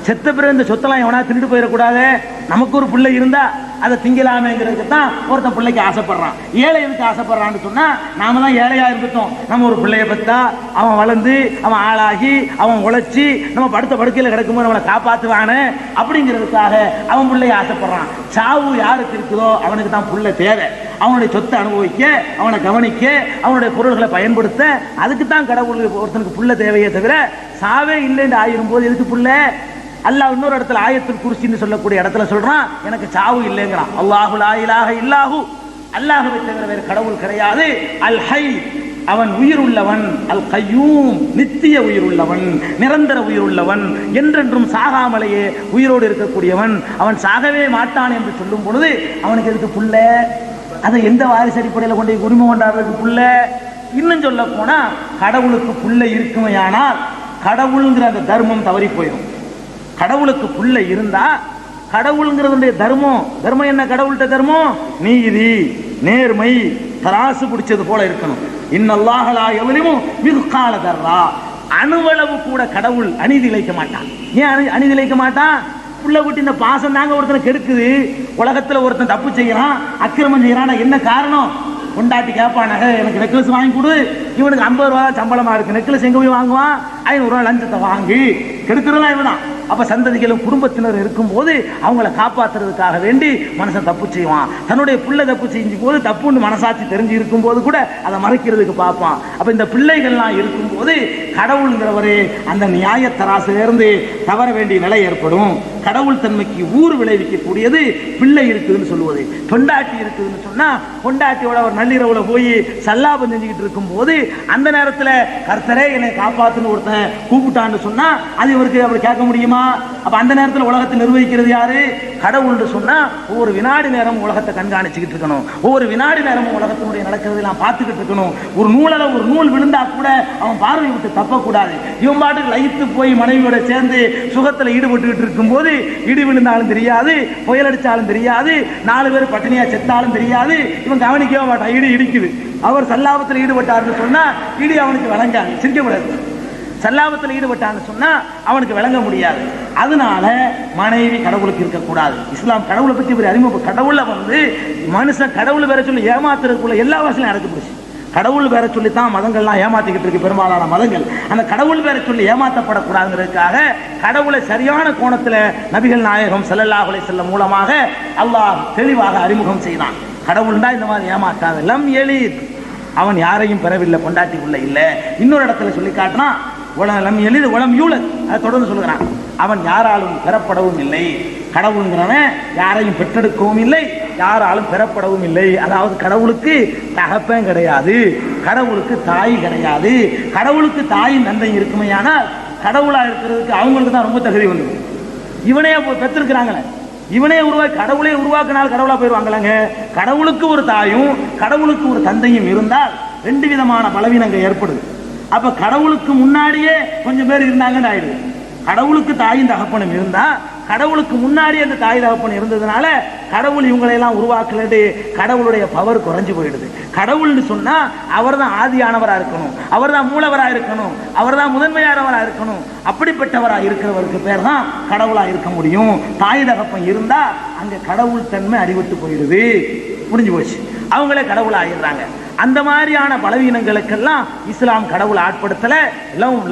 செத்த பிறகு இந்த சொத்தெல்லாம் எவனா தின்னுட்டு போயிடக்கூடாது, நமக்கு ஒரு பிள்ளை இருந்தா அதை திங்கலாமேங்கிறதுக்கு தான் ஒருத்தன் பிள்ளைக்கு ஆசைப்படுறான். ஏழை எதுக்கு ஆசைப்படுறான்னு சொன்னா, நாம தான் ஏழையா இருந்துட்டோம், நம்ம ஒரு பிள்ளைய பத்தா அவன் வளர்ந்து அவன் ஆளாகி அவன் உழைச்சி நம்ம படுத்த படுக்கையில் கிடக்கும்போது நம்மளை காப்பாற்றுவானு அப்படிங்கிறதுக்காக அவன் பிள்ளைய ஆசைப்படுறான். சாவு யாருக்கு இருக்குதோ அவனுக்கு தான் புள்ள தேவை. அவனுடைய சொத்தை அனுபவிக்க, அவனை கவனிக்க, அவனுடைய பொருள்களை பயன்படுத்த, அதுக்கு தான் கடவுள் ஒருத்தனுக்கு புள்ள தேவையே தவிர சாவே இல்லைன்னு ஆயிரும் போது எதுக்கு புள்ள? அல்லாஹ் இன்னொரு இடத்துல ஆயத்துல் குர்சின்னு சொல்லக்கூடிய இடத்துல சொல்றான், எனக்கு சாவு இல்லைங்கிறான். அல்லாஹு லா இலாஹ இல்லாஹு, அல்லாஹ்வை தவிர வேறு கடவுள் கிடையாது. அல் ஹை, அவன் உயிர் உள்ளவன். அல் கய்யூம், நித்திய உயிர் உள்ளவன், நிரந்தர உயிர் உள்ளவன், என்றென்றும் சாகாமலேயே உயிரோடு இருக்கக்கூடியவன். அவன் சாகவே மாட்டான் என்று சொல்லும் பொழுது அவனுக்கு எதுக்கு புள்ள? அதை எந்த வாரிசு அடிப்படையில் கொண்டு உரிமை கொண்டாடுறதுக்கு புள்ள? இன்னும் சொல்ல போனா கடவுளுக்கு புள்ள இருக்குமையானால் கடவுளுங்கிற அந்த தர்மம் தவறி போயிடும். கடவுளுக்கு புள்ள இருந்தா கடவுளுங்கிறதுடைய தர்மம் என்ன? கடவுள்கிட்ட தர்மம் நீதி, நேர்மை, தராசு பிடிச்சது போல இருக்கணும். இன்னல்லாஹ லா யظلمு மிஸ்கால தர்ரா, அணுவளவு கூட கடவுள் அநீதி இழைக்க மாட்டான். ஏன் அநீதி இழைக்க மாட்டான்? புள்ள குட்டி இந்த பாசம் தாங்க ஒருத்தனை கெடுக்குது. உலகத்துல ஒருத்தன் தப்பு செய்யறான், அக்கிரமம் செய்யறான், என்ன காரணம்? கொண்டாட்டி கேட்பானாக, எனக்கு நெக்லஸ் வாங்கி கொடு, இவனுக்கு 50 ரூபா சம்பளமா இருக்கு, நெக்லஸ் எங்க போய் வாங்குவான்? 500 ரூபா லஞ்சத்தை வாங்கி கெடுக்கிறதெல்லாம் இவன். அப்ப சந்ததிகளும் குடும்பத்தினர் இருக்கும் போது அவங்களை காப்பாற்றுறதுக்காக வேண்டி மனுஷன் தப்பு செய்வான். தன்னுடைய பிள்ளை தப்பு செஞ்சு போது தப்புன்னு மனசாட்சி தெரிஞ்சு இருக்கும் போது கூட அதை மறைக்கிறதுக்கு பார்ப்பான். அப்ப இந்த பிள்ளைகள்லாம் இருக்கும் போது கடவுள்ங்கிறவரே அந்த நியாய தராசிலிருந்து தவற வேண்டிய நிலை ஏற்படும். கடவுள் தன்மைக்கு ஊர் விளைவிக்கக்கூடியது பிள்ளை இருக்குதுன்னு சொல்லுவது. பொண்டாட்டி இருக்குதுன்னு சொன்னா பொண்டாட்டியோட ஒரு நள்ளிரவுல போய் சல்லாபம் செஞ்சுக்கிட்டு இருக்கும் போது அந்த நேரத்துல கர்த்தரே என்னை காப்பாத்துன்னு ஒருத்தன் கூப்பிட்டான்னு சொன்னா அது இவருக்கு அப்படி கேட்க முடியுமா? அப்ப அந்த நேரத்தில் உலகத்தை நிர்வகிக்கிறது யாரு? கடவுள் சொன்னா ஒவ்வொரு வினாடி நேரம் உலகத்தை கண்காணிச்சுக்கிட்டு இருக்கணும். ஒவ்வொரு வினாடி நேரமும் உலகத்தினுடைய நடக்கிறதெல்லாம் பார்த்துக்கிட்டு இருக்கணும். ஒரு நூல் விழுந்தா கூட அவன் பார்வை விட்டு தப்பக்கூடாது. இவன் பாட்டுக்கு லயித்து போய் மனைவியோட சேர்ந்து சுகத்துல ஈடுபட்டுக்கிட்டு இருக்கும் போது இடி விழுந்தாலும் தெரியாது, புயல் அடிச்சாலும் தெரியாது, 4 பேர் பட்டினியா செத்தாலும் தெரியாது, இவன் கவனிக்கவே மாட்டான். இடி இடிக்குது, அவர் சல்லாபத்தில் ஈடுபட்டாருன்னு சொன்னா இடி அவனுக்கு விளங்காது, சிரிக்கக்கூடாது. சல்லாபத்தில் ஈடுபட்டான்னு சொன்னா அவனுக்கு விளங்க முடியாது. அதனால மனைவி கடவுளுக்கு இருக்கக்கூடாது. இஸ்லாம் கடவுளை பற்றி ஒரு அறிமுகம். கடவுளை மனுஷன் கடவுள் வேற சொல்லி ஏமாத்துறதுக்குள்ள எல்லா வசதியும் நடக்க போச்சு. கடவுள் வேற சொல்லித்தான் மதங்கள்லாம் ஏமாத்திக்கிட்டு இருக்கு. பெரும்பாலான மதங்கள் அந்த கடவுள் வேற சொல்லி ஏமாற்றப்படக்கூடாதுங்கிறதுக்காக கடவுளை சரியான கோணத்தில் நபிகள் நாயகம் ஸல்லல்லாஹு அலைஹி வஸல்லம் மூலமாக அல்லாஹ் தெளிவாக அறிமுகம் செய்தான். கடவுள்னா இந்த மாதிரி ஏமாத்தாது. லம் யலித், அவன் யாரையும் பெறவில்லை, பொண்டாட்டிக்குள்ள இல்லை. இன்னொரு இடத்துல சொல்லி காட்டினா உலம் எளிது உலம் யூலத், அதை தொடர்ந்து சொல்லுகிறான். அவன் யாராலும் பெறப்படவும் இல்லை. கடவுளுங்கிறவன் யாரையும் பெற்றெடுக்கவும் இல்லை, யாராலும் பெறப்படவும் இல்லை. அதாவது கடவுளுக்கு தகப்பன் கிடையாது, கடவுளுக்கு தாய் கிடையாது. கடவுளுக்கு தாயும் தந்தையும் இருக்குமையானால் கடவுளா இருக்கிறதுக்கு அவங்களுக்கு தான் ரொம்ப தகுதி உண்டு. இவனே பெற்றிருக்கிறாங்களே, இவனே கடவுளே உருவாக்கினால் கடவுளா போயிடுவாங்களாங்க. கடவுளுக்கு ஒரு தாயும் கடவுளுக்கு ஒரு தந்தையும் இருந்தால் 2 விதமான பலவீனங்கள் ஏற்படுது. அப்ப கடவுளுக்கு முன்னாடியே கொஞ்சம் பேர் இருந்தாங்கன்னு ஆயிடுது. கடவுளுக்கு தாயும் தகப்பனும் இருந்தா கடவுளுக்கு முன்னாடி அந்த தாய் தகப்பன் இருந்ததுனால கடவுள் இவங்களை எல்லாம் உருவாக்கலட்டு கடவுளுடைய பவர் குறைஞ்சு போயிடுது. கடவுள்னு சொன்னா அவர் தான் ஆதியானவரா இருக்கணும், அவர் தான் மூலவரா இருக்கணும், அவர் தான் முதன்மையானவரா இருக்கணும். அப்படிப்பட்டவரா இருக்கிறவருக்கு பேர் தான் கடவுளா இருக்க முடியும். தாய் தகப்பன் இருந்தா அங்க கடவுள் தன்மை அடிபட்டு போயிடுது. முடிஞ்சு போச்சு, அவங்களே கடவுள் ஆயிடுறாங்க. அந்த மாதிரியான பலவீனங்களுக்கெல்லாம் இஸ்லாம் கடவுள் ஆட்படுத்தல.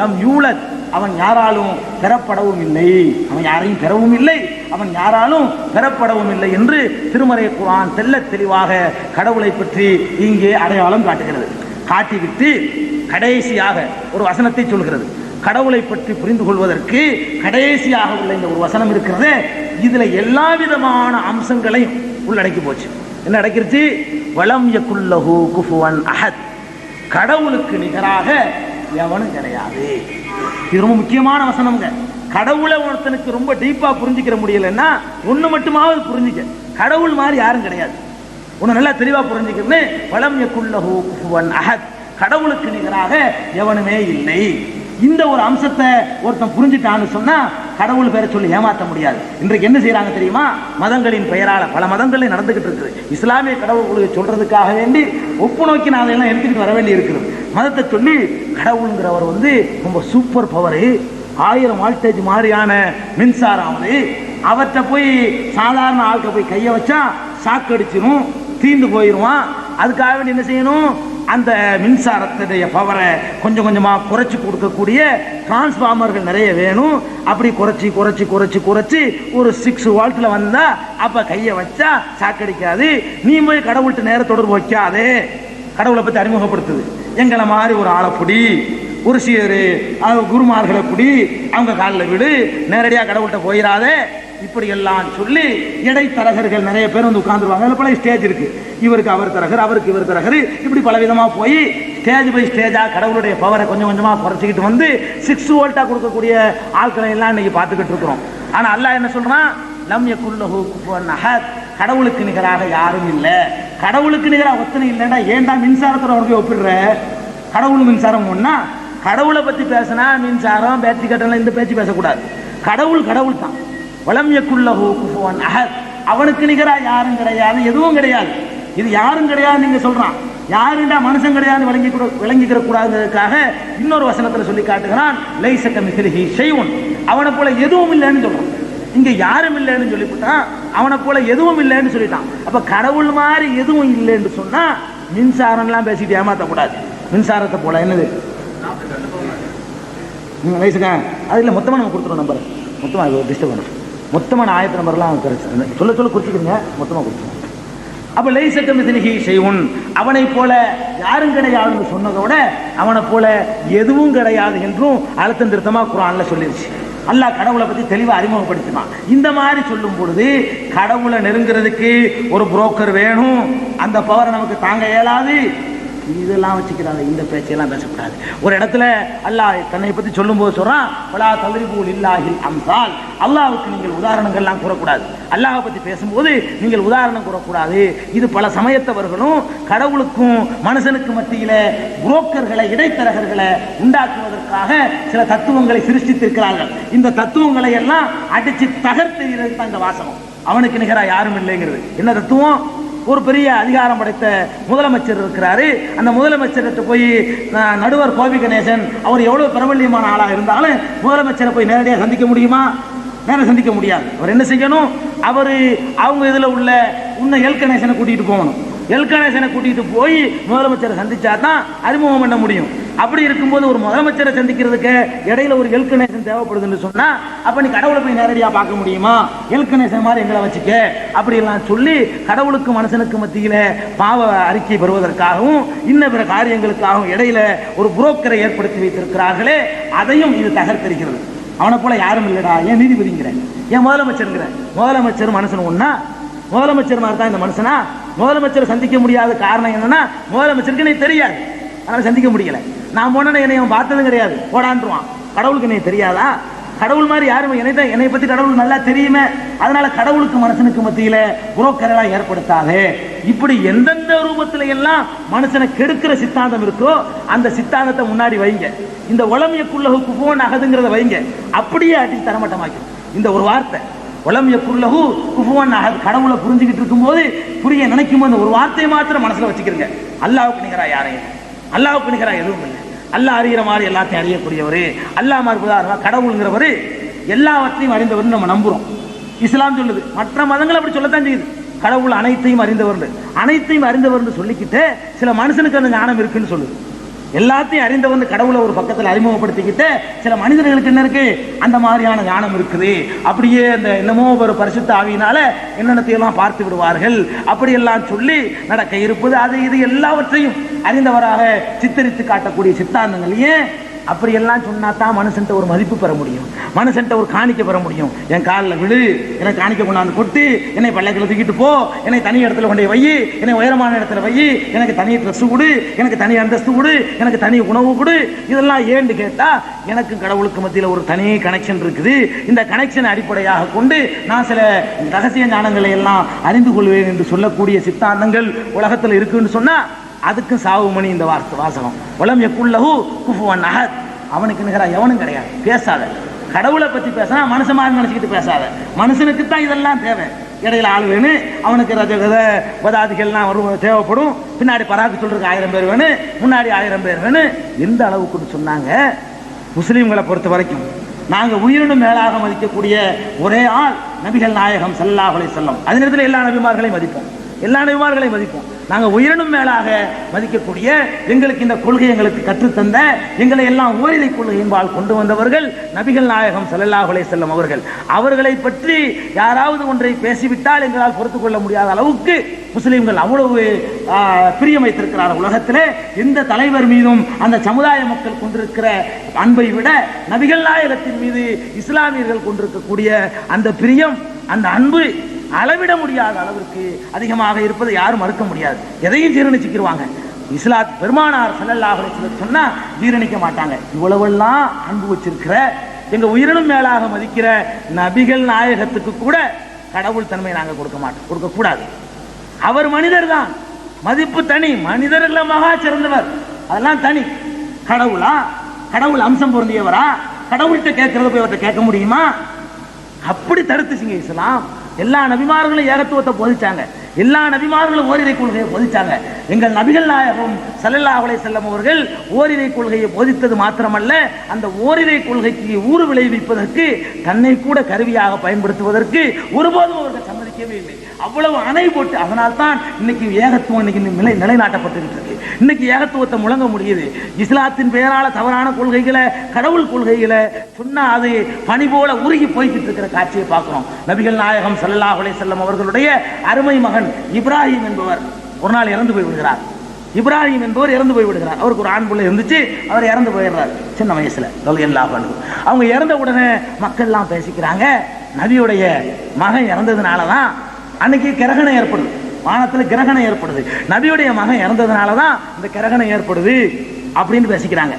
லம் யூலத், அவன் யாராலும் பெறப்படவும் இல்லை, அவன் யாரையும் பெறவும் இல்லை, அவன் யாராலும் பெறப்படவும் இல்லை என்று திருமறை குர்ஆன் தெள்ளத் தெளிவாக கடவுளை பற்றி இங்கே அடையாளம் காட்டுகிறது. காட்டிவிட்டு கடைசியாக ஒரு வசனத்தை சொல்கிறது. கடவுளை பற்றி புரிந்து கொள்வதற்கு கடைசியாக உள்ள இந்த ஒரு வசனம் இருக்கிறது. இதுல எல்லா விதமான அம்சங்களையும் உள்ளடக்கி போச்சு. என்ன அடக்கிருச்சு? வலம் யகுல்லஹு குஃபுவன் அஹத், கடவுளுக்கு நிகராக எவனும் கிடையாது. இது ரொம்ப முக்கியமான வசனம்ங்க. கடவுளை ஒருத்தனுக்கு ரொம்ப டீப்பா புரிஞ்சுக்கிற முடியலன்னா ஒண்ணு மட்டுமாவது புரிஞ்சுக்க, கடவுள் மாதிரி யாரும் கிடையாது. ஒன்னு நல்லா தெளிவா புரிஞ்சுக்கணும். வலம் யகுல்லஹு குஃபுவன் அஹத், கடவுளுக்கு நிகராக எவனுமே இல்லை. இந்த ஒரு அம்சத்தை ஒருத்தன் புரிஞ்சுட்டான்னு சொன்னா கடவுள் பேரை சொல்லி ஏமாற்ற முடியாது. இன்றைக்கு என்ன செய்யறாங்க தெரியுமா? மதங்களின் பெயரால பல மதங்களில் நடந்துகிட்டு இருக்குது. இஸ்லாமிய கடவுள் சொல்றதுக்காக வேண்டி ஒப்பு நோக்கி நான் அதையெல்லாம் எடுத்துக்கிட்டு வர வேண்டி இருக்கிறது. மதத்தை சொல்லி கடவுளுங்கிறவர் ரொம்ப சூப்பர் பவரு, 1000 வால்டேஜ் மாதிரியான மின்சாரம் அவரு, அவற்றை போய் சாதாரண ஆட்க போய் கையை வச்சா ஷாக் அடிச்சிடும், தீந்து போயிடுவான். அதுக்காக வேண்டி என்ன செய்யணும்? அந்த மின்சாரத்துடைய பவரை கொஞ்சம் கொஞ்சமாக குறைச்சி கொடுக்கக்கூடிய டிரான்ஸ்ஃபார்மர்கள் நிறைய வேணும். அப்படி குறைச்சி குறைச்சி குறைச்சி குறைச்சி ஒரு 6 வால்ட்டில் வந்தா அப்ப கையை வச்சா சாக்கடிக்காது. நீ போய் கடவுள்கிட்ட நேர தொடர்பு வைக்காதே. கடவுளை பற்றி அறிமுகப்படுத்துது. எங்களை மாதிரி ஒரு ஆளைப்புடி, ஒரு சிலரு குருமார்களை புடி, அவங்க காலில் விடு, நேரடியாக கடவுள்கிட்ட போயிடாதே, இப்படி எல்லாம் சொல்லி இடைத்தரகர்கள் நிறைய பேர் வந்து உட்கார்ந்துருவாங்க. அதில் பல ஸ்டேஜ் இருக்கு. இவருக்கு அவர் தரகர், அவருக்கு இவர் தரகர், இப்படி பல விதமாக போய் ஸ்டேஜ் பை ஸ்டேஜா கடவுளுடைய பவரை கொஞ்சம் கொஞ்சமாக குறைச்சிக்கிட்டு வந்து 6 வோல்ட்டா கொடுக்கக்கூடிய ஆட்களை எல்லாம் இன்னைக்கு பார்த்துக்கிட்டு இருக்கிறோம். ஆனால் அல்லாஹ் என்ன சொல்றான்? லம் யகுல்லஹு குஃபுவன் அஹத், கடவுளுக்கு நிகராக யாரும் இல்லை. கடவுளுக்கு நிகராக ஒத்தனை இல்லைன்னா ஏன்டா மின்சாரத்தோட அவருக்கு ஒப்பிடுற? கடவுள் மின்சாரம் ஒன்னா, கடவுளை பத்தி பேசினா மின்சாரம் பேட்டரி கட்டணம் இந்த பேச்சு பேசக்கூடாது. கடவுள் கடவுள் தான். வலம் யகுல்லஹு குஃபுவன் அஹத், அவனுக்கு நிகரா யாரும் கிடையாது, எதுவும் கிடையாது. இது யாரும் கிடையாது நீங்க சொல்றான். யாருண்டா மனுஷன் கிடையாது விளங்கிக்கிற கூடாதுக்காக இன்னொரு வசனத்துல சொல்லி காட்டுகிறான். லைஸ கமிஸ்லிஹி ஷைஉன், அவனை போல எதுவும் இல்லைன்னு சொல்றான். இங்க யாரும் இல்லைன்னு சொல்லிவிட்டான், அவனை போல எதுவும் இல்லைன்னு சொல்லிட்டான். அப்ப கடவுள் மாதிரி எதுவும் இல்லைன்னு சொன்னா மின்சாரம்லாம் பேசிட்டு ஏமாற்றக்கூடாது. மின்சாரத்தை போல என்னது வயசுங்க அது இல்லை, மொத்தமாக நம்ம கொடுத்துருவோம் நம்பர், மொத்தமாக டிஸ்டர்ப் பண்ணும். மொத்தமான 1000 நம்பர்லாம் சொல்ல சொல்ல குறிச்சிக்கிறீங்க, மொத்தமாக கொடுத்துருவோம். அப்ப லைஸ கமிஸ்லிஹி ஷைஉன், அவனை போல யாரும் கிடையாதுன்னு சொன்னதோட அவனை போல எதுவும் கிடையாது என்றும் அழுத்தம் திருத்தமா குர்ஆன்ல சொல்லிருச்சு. அல்லாஹ் கடவுளை பத்தி தெளிவா அறிமுகப்படுத்தினான். இந்த மாதிரி சொல்லும் பொழுது கடவுளை நெருங்கிறதுக்கு ஒரு புரோக்கர் வேணும், அந்த பவரை நமக்கு தாங்க இயலாது. இதெல்லாம் வச்சுக்கிறாங்க, இந்த பேச்செல்லாம் பேசக்கூடாது. ஒரு இடத்துல அல்லாஹ் தன்னை பத்தி சொல்லும் போது சொல்றான், வலா தல்ரிபு லில்லாஹில் அம்சால், அல்லாஹ்வுக்கு நீங்கள் உதாரணங்கள்லாம் கூறக்கூடாது. அல்லாஹ் பத்தி பேசும்போது நீங்கள் உதாரணம் கூறக்கூடாது. இது பல சமயத்தவர்களும் கடவுளுக்கும் மனுஷனுக்கு மத்தியில புரோக்கர்களை, இடைத்தரகர்களை உண்டாக்குவதற்காக சில தத்துவங்களை சிருஷ்டித்திருக்கிறார்கள். இந்த தத்துவங்களை எல்லாம் அடிச்சு தகர்த்தெறிகிறது தான் இந்த வாசகம். அவனுக்கு நிகரா யாரும் இல்லைங்கிறது. என்ன தத்துவம்? ஒரு பெரிய அதிகாரம் படைத்த முதலமைச்சர் இருக்கிறாரு. அந்த முதலமைச்சர்கிட்ட போய் நடுவர் கோபி கணேசன், அவர் எவ்வளவு பிரபல்யமான ஆளா இருந்தாலும் முதலமைச்சரை போய் நேரடியாக சந்திக்க முடியுமா? நேரம் சந்திக்க முடியாது. அவர் என்ன செய்யணும்? அவங்க இதுல உள்ள எல் கணேசனை கூட்டிட்டு போகணும். எல் கணேசனை கூட்டிட்டு போய் முதலமைச்சரை சந்திச்சா தான் அறிமுகம் பண்ண முடியும். அப்படி இருக்கும்போது ஒரு முதலமைச்சரை சந்திக்கிறதுக்கு இடையில ஒரு எல் கணேசன் தேவைப்படுதுன்னு சொன்னா அப்ப நீ கடவுளை போய் நேரடியா பார்க்க முடியுமா? எல் கணேசன் மாதிரி எங்களை வச்சுக்க அப்படி எல்லாம் சொல்லி கடவுளுக்கு மனுஷனுக்கு மத்தியில பாவ அறிக்கை பெறுவதற்காகவும் இன்ன பிற காரியங்களுக்காகவும் இடையில ஒரு புரோக்கரை ஏற்படுத்தி வைத்திருக்கிறார்களே, அதையும் இது தகர்த்தெறிகிறது. அவனை போல யாரும் இல்லடா, ஏன் நீதிபதிங்கிற, ஏன் முதலமைச்சருங்கிற? முதலமைச்சர் மனுஷன் ஒன்னா, முதலமைச்சர் மாதிரி தான் இந்த மனுஷனா? முதலமைச்சரை சந்திக்க முடியாத காரணம் என்னன்னா முதலமைச்சருக்கு எனக்கு தெரியாது, அதனால சந்திக்க முடியல. நான் போன என்னை பார்த்ததும் கிடையாது, போடான்றான். கடவுளுக்கு என்னை தெரியாதா? கடவுள் மாதிரி யாரும் என்னை பத்தி கடவுள் நல்லா தெரியுமே, அதனால கடவுளுக்கு மனுஷனுக்கு மத்தியில புரோக்கரை ஏற்படுத்தாதே. இப்படி எந்தெந்த ரூபத்துல எல்லாம் மனுஷனை கெடுக்கிற சித்தாந்தம் இருக்கோ அந்த சித்தாந்தத்தை முன்னாடி வைங்க. இந்த வலம் யகுல்லஹு குஃபுவன் அஹதுங்கிறத வைங்க, அப்படியே அடி தரமட்டமாக்கும். இந்த ஒரு வார்த்தை வலம் யகுல்லஹு குஃபுவன் அஹத், கடவுளை புரிஞ்சுக்கிட்டு இருக்கும்போது புரிய நினைக்கும் போது ஒரு வார்த்தையை மாத்திரம் மனசுல வச்சுக்கிறீங்க. அல்லாஹ்வுக்கு நிகரா யாரையும், அல்லாஹ்வுக்கு நிகரா எதுவும் இல்லை. அல்லாஹ் அறிகிற மாதிரி எல்லாத்தையும் அறியக்கூடியவர், அல்லாஹ் மாதிரி கடவுளுங்கிறவர் எல்லாவற்றையும் அறிந்தவர் நம்ம நம்புறோம். இஸ்லாம் சொல்லுது, மற்ற மதங்கள் அப்படி சொல்லத்தான் செய்யுது. கடவுள் அனைத்தையும் அறிந்தவர், அனைத்தையும் அறிந்தவர் சொல்லிக்கிட்டு சில மனுஷனுக்கு அந்த ஞானம் இருக்குன்னு சொல்லுது. எல்லாத்தையும் அறிந்தவன் கடவுளை ஒரு பக்கத்தில் அறிமுகப்படுத்திக்கிட்டு சில மனிதர்களுக்கு என்ன இருக்கு, அந்த மாதிரியான ஞானம் இருக்குது. அப்படியே அந்த என்னமோ ஒரு பரிசுத்த ஆவியினால என்னென்னத்தையெல்லாம் பார்த்து விடுவார்கள், அப்படியெல்லாம் சொல்லி நடக்க இருப்பது. அது இது எல்லாவற்றையும் அறிந்தவராக சித்தரித்து காட்டக்கூடிய சித்தாந்தங்கள். ஏன் அப்படியெல்லாம் சொன்னா தான் மனுஷன்ட்ட ஒரு மதிப்பு பெற முடியும், மனுஷன்ட்ட ஒரு காணிக்க பெற முடியும். என் காலில் விழு, எனக்கு காணிக்க கொண்டாந்து கொட்டு, என்னை பள்ளைக்குள்ள தூக்கிட்டு போ, என்னை தனி இடத்துல கொண்டு வை, என்னை உயரமான இடத்துல வை, எனக்கு தனி ட்ரெஸ் கொடு, எனக்கு தனி அந்தஸ்து கொடு, எனக்கு தனி உணவு கொடு. இதெல்லாம் ஏன்னு கேட்டா எனக்கு கடவுளுக்கு மத்தியில் ஒரு தனி கனெக்ஷன் இருக்குது. இந்த கனெக்ஷன் அடிப்படையாக கொண்டு நான் சில ரகசிய ஞானங்களை எல்லாம் அறிந்து கொள்வேன் என்று சொல்லக்கூடிய சித்தாந்தங்கள் உலகத்தில் இருக்குன்னு சொன்னா அதுக்கும் சாவுமணி இந்த வாசகம். உலம் எக்குள்ளஹு குஃபுவன் அஹத், அவனுக்கு நிகரா எவனும் கிடையாது. பேசாத, கடவுளை பத்தி பேசினா மனுஷன் மாதிரி நினைச்சுக்கிட்டு பேசாத. மனுஷனுக்கு தான் இதெல்லாம் தேவை. இடையில ஆள் வேணும், அவனுக்கு ரஜகத பதாதிகள்லாம் தேவைப்படும். பின்னாடி பராக்கு சொல்றதுக்கு 1000 பேர் வேணும், முன்னாடி 1000 பேர் வேணும். எந்த அளவுக்கு சொன்னாங்க, முஸ்லீம்களை பொறுத்த வரைக்கும் நாங்க உயிரினும் மேலாக மதிக்கக்கூடிய ஒரே ஆள் நபிகள் நாயகம் ஸல்லல்லாஹு அலைஹி வஸல்லம். அதே நேரத்தில் எல்லா நபிமார்களையும் மதிப்போம், எல்லா நபிமார்களையும் மதிப்போம். நாங்கள் உயிரினும் மேலாக மதிக்கக்கூடிய, எங்களுக்கு இந்த கொள்கை எங்களுக்கு கற்றுத்தந்த, எங்களை எல்லாம் ஓரிரை கொள்கையின்பால் கொண்டு வந்தவர்கள் நபிகள் நாயகம் ஸல்லல்லாஹு அலைஹி வஸல்லம் அவர்கள். அவர்களை பற்றி யாராவது ஒன்றை பேசிவிட்டால் எங்களால் பொறுத்துக் கொள்ள முடியாத அளவுக்கு முஸ்லிம்கள் அவ்வளவு பிரியம் வைத்திருக்கிறார்கள். உலகத்திலே எந்த தலைவர் மீதும் அந்த சமுதாய மக்கள் கொண்டிருக்கிற அன்பை விட நபிகள் நாயகத்தின் மீது இஸ்லாமியர்கள் கொண்டிருக்கக்கூடிய அந்த பிரியம், அந்த அன்பு அளவிட முடியாத அளவிற்கு அதிகமாக இருப்பதை யாரும் மறுக்க முடியாது. எதையும் ஜீரணிச்சுக்கிடுவாங்க. இஸ்லாத் பெருமானார் ஸல்லல்லாஹு அலைஹி வஸல்லம் சொன்னா ஜீரணிக்க மாட்டாங்க. இவ்வளவெல்லாம் அன்பு வச்சிருக்கிற, எங்க உயிரினும் மேலாக மதிக்கிற நபிகள் நாயகத்துக்கு கூட கடவுள் தன்மை நாங்கள் கொடுக்க கூடாது. அவர் மனிதர் தான், மதிப்பு தனி. மனிதர்கள் மகா சிறந்தவர், அதெல்லாம் தனி. கடவுளா, கடவுள் அம்சம் பொருந்தியவரா, கடவுள்கிட்ட கேட்கறத போய் அவர்கிட்ட கேட்க முடியுமா? அப்படி தடுத்துச்சுங்க இஸ்லாம். எல்லா நபிமார்களும் ஏகத்துவத்தை போதிச்சாங்க, எல்லா நபிமார்களும் ஓரிரை கொள்கையை போதிச்சாங்க. எங்கள் நபிகள் நாயகம் ஸல்லல்லாஹு அலைஹி வஸல்லம் அவர்கள் ஓரிரை கொள்கையை போதித்தது மாத்திரமல்ல, அந்த ஓரிரை கொள்கைக்கு ஊறு விளைவிப்பதற்கு தன்னை கூட கருவியாக பயன்படுத்துவதற்கு ஒருபோதும் அவர்கள் சம்மதிக்கவே இல்லை. அவ்வளவு அணை போட்டு, அதனால்தான் இன்னைக்கு ஏகத்துவம் இன்னைக்கு நிலைநாட்டப்பட்டு இருக்கு. இன்னைக்கு ஏகத்துவத்தை முழங்க முடியுது. இஸ்லாத்தின் பெயரால தவறான கொள்கைகளை, கடவுள் கொள்கைகளை சொன்னா அது பனி போல உருகி போய்கிட்டு இருக்கிற காட்சியை பார்க்கிறோம். நபிகள் நாயகம் ஸல்லல்லாஹு அலைஹி வஸல்லம் அவர்களுடைய அருமை மகன் இப்ராஹிம் என்பவர் ஒரு நாள் இறந்து போய் விடுகிறார். இப்ராஹிம் என்பவர் இறந்து போய் விடுகிறார். அவருக்கு ஒரு ஆண் பிள்ளை இருந்துச்சு, அவர் இறந்து போயிடுறார் சின்ன வயசுல. அவங்க இறந்த உடனே மக்கள் எல்லாம் பேசிக்கிறாங்க, நபியுடைய மகன் இறந்ததுனாலதான் அன்னைக்கு கிரகணம் ஏற்படுது, வானத்தில் கிரகணம் ஏற்படுது, நபியுடைய மகன் இறந்ததுனாலதான் இந்த கிரகணம் ஏற்படுது அப்படின்னு பேசிக்கிறாங்க.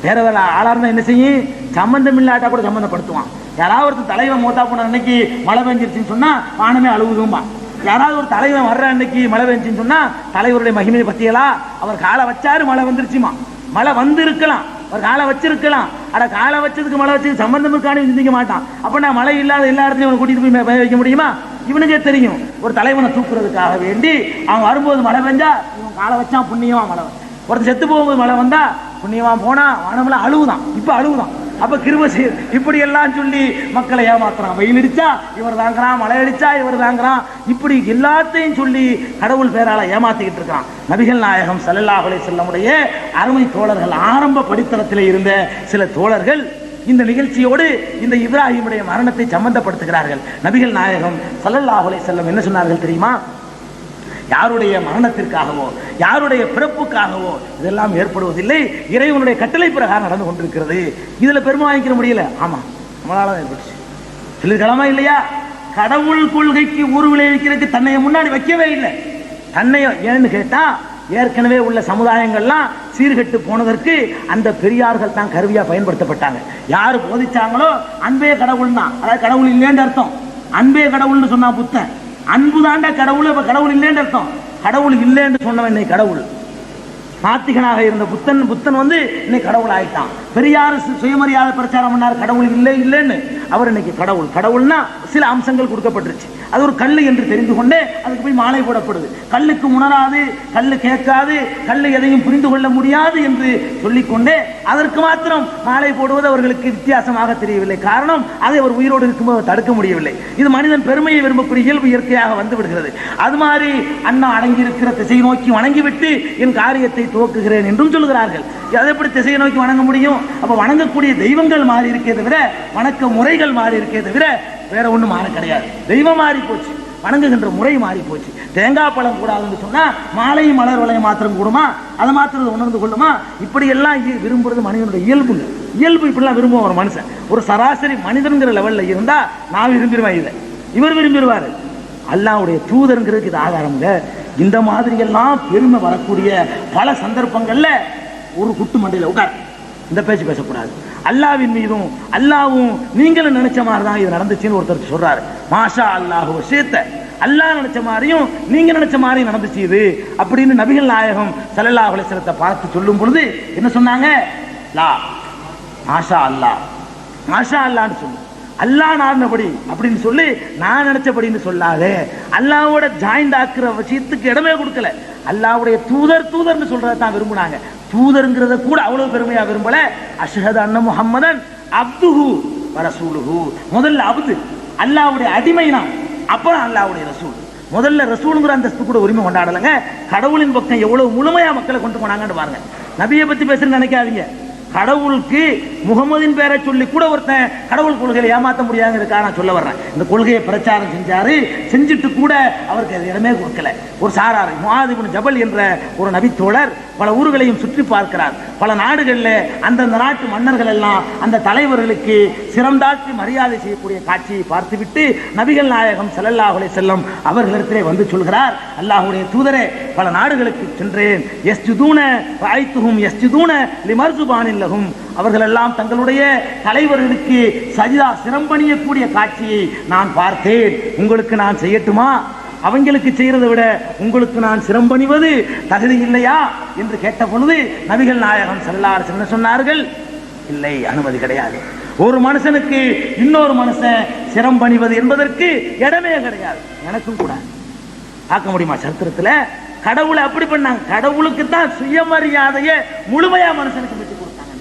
வேற வேற ஆளா இருந்தா என்ன செய்யும், சம்பந்தம் இல்லாட்டா கூட சம்பந்தப்படுத்துவான். யாராவது ஒருத்தர் தலைவன் மூத்தா போன அன்னைக்கு மழை பெஞ்சிருச்சுன்னு சொன்னா வானமே அழுகுதும்பா. யாராவது ஒரு தலைவன் வர்ற அன்னைக்கு மழை பெஞ்சுன்னு சொன்னா தலைவருடைய மகிமையை பத்தியலா, அவர் காலை வச்சாரு மழை வந்துருச்சுமா. மழை வந்து இருக்கலாம், அவர் காலை வச்சிருக்கலாம். அட காலை வச்சதுக்கு மழை வச்சது சம்பந்தம் இருக்கானு சிந்திக்க மாட்டான். அப்ப நான் மழை இல்லாத எல்லா இடத்துலையும் அவனை கூட்டிட்டு போய் பெய்ய வைக்க முடியுமா? இவனுக்கே தெரியும். ஒரு தலைவனை தூக்குறதுக்காக வேண்டி அவன் வரும்போது மழை பெஞ்சா இவன் காலை வச்சான் புண்ணியமா மழை, ஒருத்தர் செத்து போகும்போது மழை வந்தா புண்ணியமா போனா வானமெல்லாம் அழுவுதான். இப்ப அழுவுதான். அப்ப கிருபை இப்படி எல்லாம் சொல்லி மக்களை ஏமாத்துறான். வெயில் அடிச்சா இவர் தாங்கிறான், மழை அடிச்சா இவர் தாங்கிறான், இப்படி எல்லாத்தையும் சொல்லி கடவுள் பேரால ஏமாத்திக்கிட்டு இருக்கான். நபிகள் நாயகம் ஸல்லல்லாஹு அலைஹி வஸல்லமுடைய அருமை தோழர்கள், ஆரம்ப படித்தளத்தில் இருந்த சில தோழர்கள் இந்த நிகழ்ச்சியோடு இந்த இப்ராஹிமுடைய மரணத்தை சம்பந்தப்படுத்துகிறார்கள். நபிகள் நாயகம் ஸல்லல்லாஹு அலைஹி வஸல்லம் என்ன சொன்னார்கள் தெரியுமா? யாருடைய மரணத்திற்காகவோ யாருடைய பிறப்புக்காகவோ இதெல்லாம் ஏற்படுவதில்லை, இறைவனுடைய கட்டளை பிரகாரம் நடந்து கொண்டிருக்கிறது. இதுல பெருமை வாங்கிக்கிற முடியல. ஆமா, நம்மளால ஏற்படுச்சு சொல்லிருக்கலாமா இல்லையா? கடவுள் கொள்கைக்கு ஊறு விளைவிக்கிறதுக்கு தன்னை முன்னாடி வைக்கவே இல்லை. தன்னை ஏன்னு கேட்டா ஏற்கனவே உள்ள சமுதாயங்கள்லாம் சீர்கெட்டு போனதற்கு அந்த பெரியார்கள் தான் கருவியா பயன்படுத்தப்பட்டாங்க. யாரு போதிச்சாங்களோ அன்பே கடவுள் தான், அதாவது கடவுள் இல்லைன்னு அர்த்தம். அன்பே கடவுள்னு சொன்னா புத்தன், அன்பு தாண்டா கடவுள். இப்ப கடவுள் இல்லைன்னு அர்த்தம். கடவுள் இல்லைன்னு சொன்னவன் இன்னைக்கு கடவுள். நாத்திகனாக இருந்த புத்தன் வந்து இன்னைக்கு கடவுள் ஆயிட்டான். பெரியார் சுயமரியாதை பிரச்சாரம் பண்ணார், கடவுள் இல்லை இல்லைன்னு. அவர் இன்னைக்கு கடவுள்னா சில அம்சங்கள் கொடுக்கப்பட்டுருச்சு. அது ஒரு கல் என்று தெரிந்து கொண்டே அதுக்கு போய் மாலை போடப்படுது. கல்லுக்கு உணராது, கல்லு கேட்காது, கல்லு எதையும் புரிந்து கொள்ள முடியாது என்று சொல்லிக்கொண்டே அதற்கு மாத்திரம் மாலை போடுவது அவர்களுக்கு வித்தியாசமாக தெரியவில்லை. காரணம், அதை அவர் உயிரோடு இருக்கும்போது தடுக்க முடியவில்லை. இது மனிதன் பெருமையை விரும்பக்கூடிய இயல்பு இயற்கையாக வந்து விடுகிறது. அது மாதிரி அண்ணா அடங்கி இருக்கிற திசை நோக்கி வணங்கிவிட்டு என் காரியத்தை துவக்குகிறேன் என்றும் சொல்கிறார்கள். அதை எப்படி திசையை நோக்கி வணங்க முடியும்? அப்ப வணங்கக்கூடிய தெய்வங்கள் மாறி இருக்கே தவிர, வணக்க முறைகள் மாறி இருக்கே தவிர வேற ஒண்ணும் மாற கிடையாது. தெய்வம் மாறி போச்சு, வணங்குகின்ற முறை மாறி போச்சு. தேங்காய் பழம் கூடாதுன்னு சொன்னா மாலையும் மலர் வளையம் மாத்திரம் கூடுமா? அதை மாத்திரம் உணர்ந்து கொள்ளுமா? இப்படி எல்லாம் விரும்புறது மனிதனுடைய இயல்பு. இப்படிலாம் விரும்புவோம் ஒரு மனுஷன். ஒரு சராசரி மனிதன்கிற லெவல்ல இருந்தா நான் விரும்பிடுவேன், இதை இவர் விரும்பிடுவாரு. அல்லாஹ்வுடைய தூதர்ங்கிறதுக்கு இது ஆதாரம் இல்லை. இந்த மாதிரி எல்லாம் பெருமை வரக்கூடிய பல சந்தர்ப்பங்கள்ல ஒரு குட்டு மண்டையில உட்கார், இந்த பேச்சு பேசக்கூடாது. அல்லாவின் மீதும் அல்லாவும் நீங்களும் நினைச்ச மாதிரி தான் இது நடந்துச்சுன்னு ஒருத்தர் சொல்றாரு. மாஷா அல்லாஹு விஷயத்த அல்லாஹ் நினைச்ச மாதிரியும் நீங்க நினைச்ச மாதிரியும் நடந்துச்சு இது அப்படின்னு நபிகள் நாயகம் ஸல்லல்லாஹு அலைஹி வஸல்லம் பார்த்து சொல்லும் பொழுது என்ன சொன்னாங்க? லா மாஷா அல்லாஹ், மாஷா அல்லான்னு சொல்லு, அல்லாஹ் நாடினபடி அப்படின்னு சொல்லி நான் நினைச்சபடின்னு சொல்லாதே. அல்லாவோட ஜாயிண்ட் ஆக்குற விஷயத்துக்கு இடமே கொடுக்கல. அல்லாவுடைய தூதர்னு சொல்றதை தான் விரும்புனாங்க. தூதர்ங்கிறத கூட அவ்வளவு பெருமையா விரும்பல. அஷ்ஹது அன்ன முஹம்மதன் அப்துஹு வ ரசூலுஹு. முதல்ல அப்து, அல்லாஹ்வுடைய அடிமைனா, அப்புறம் அல்லாஹ்வுடைய ரசூல். முதல்ல ரசூலுங்கிற அந்தஸ்து கூட உரிமை கொண்டாடலங்க. கடவுளின் பக்கம் எவ்வளவு முழுமையா மக்களை கொண்டு போனாங்கன்னு பாருங்க. நபியை பத்தி பேசுறேன்னு நினைக்காதீங்க. கடவுளுக்கு முகமதின் பேரை சொல்லி கூட ஒருத்தன் கடவுள் கொள்கையை ஏமாற்ற முடியாதுங்கிறதுக்காக நான் சொல்ல வர்றேன். இந்த கொள்கையை பிரச்சாரம் செஞ்சுட்டு கூட அவருக்கு அது இடமே கொடுக்கல. ஒரு சாரார் முஆத் இப்னு ஜபல் என்ற ஒரு நபித்தோழர் பல ஊர்களையும் சுற்றி பார்க்கிறார். பல நாடுகளில் அந்தந்த நாட்டு மன்னர்கள் எல்லாம் அந்த தலைவர்களுக்கு சிறந்தாழ்த்தி மரியாதை செய்யக்கூடிய காட்சியை பார்த்துவிட்டு நபிகள் நாயகம் ஸல்லல்லாஹு அலைஹி வஸல்லம் அவர்களிடத்திலே வந்து சொல்கிறார், அல்லாஹ்வுடைய தூதரே, பல நாடுகளுக்கு சென்றேன். யஸ்ஜுதூன ரஅய்துஹும் யஸ்ஜுதூன லிமர்ஜுபானின் லஹும். அவர்கள் எல்லாம் தங்களுடைய தலைவர்களுக்கு சஜிதா சிரம்பணியக்கூடிய காட்சியை நான் பார்த்தேன். உங்களுக்கு நான் செய்யட்டுமா? அவங்களுக்கு செய்யறதை விட உங்களுக்கு நான் சிரம்பணிவது தகுதி இல்லையா என்று கேட்ட பொழுது நபிகள் நாயகம் ஸல்லல்லாஹு அலைஹி வஸல்லம் சொன்னார்கள், இல்லை, அனுமதி கிடையாது. ஒரு மனுஷனுக்கு இன்னொரு மனுஷன் சிரம்பணிவது என்பதற்கு இடமே கிடையாது. எனக்கும் கூட பார்க்க முடியுமா சரித்திரத்துல? கடவுளை அப்படி பண்ணாங்க. கடவுளுக்கு தான் சுயமரியாதையை முழுமையா மனுஷனுக்கு பெற்றுக் கொடுத்தாங்க.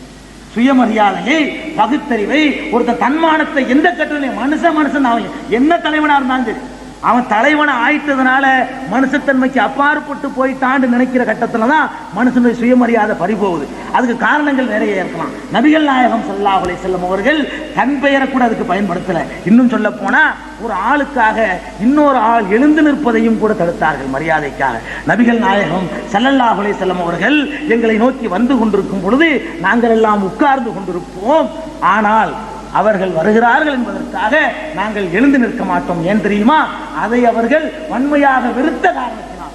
சுயமரியாதையை, பகுத்தறிவை, ஒருத்தன் தன்மானத்தை எந்த கட்டளையும் மனுஷன் அவன் என்ன தலைவனா இருந்தாலும் சரி, அவன் தலைவனை ஆயிட்டதுனால மனுஷத்தன்மைக்கு அப்பாற்பட்டு போயிட்டான்னு நினைக்கிற கட்டத்துல தான் மனுஷனுடைய சுயமரியாதை பறிபோகுது. அதுக்கு காரணங்கள் நிறைய இருக்கலாம். நபிகள் நாயகம் ஸல்லல்லாஹு அலைஹி வஸல்லம் அவர்கள் தன் பெயரை கூட அதுக்கு பயன்படுத்தல. இன்னும் சொல்ல போனா ஒரு ஆளுக்காக இன்னொரு ஆள் எழுந்து நிற்பதையும் கூட தடுத்தார்கள் மரியாதைக்காக. நபிகள் நாயகம் ஸல்லல்லாஹு அலைஹி வஸல்லம் அவர்கள் எங்களை நோக்கி வந்து கொண்டிருக்கும் பொழுது நாங்கள் எல்லாம் உட்கார்ந்து கொண்டிருப்போம். ஆனால் அவர்கள் வருகிறார்கள் என்பதற்காக நாங்கள் எழுந்து நிற்க மாட்டோம். ஏன் தெரியுமா? அதை அவர்கள் வன்மையாக வெறுத்த காரணத்தினால்,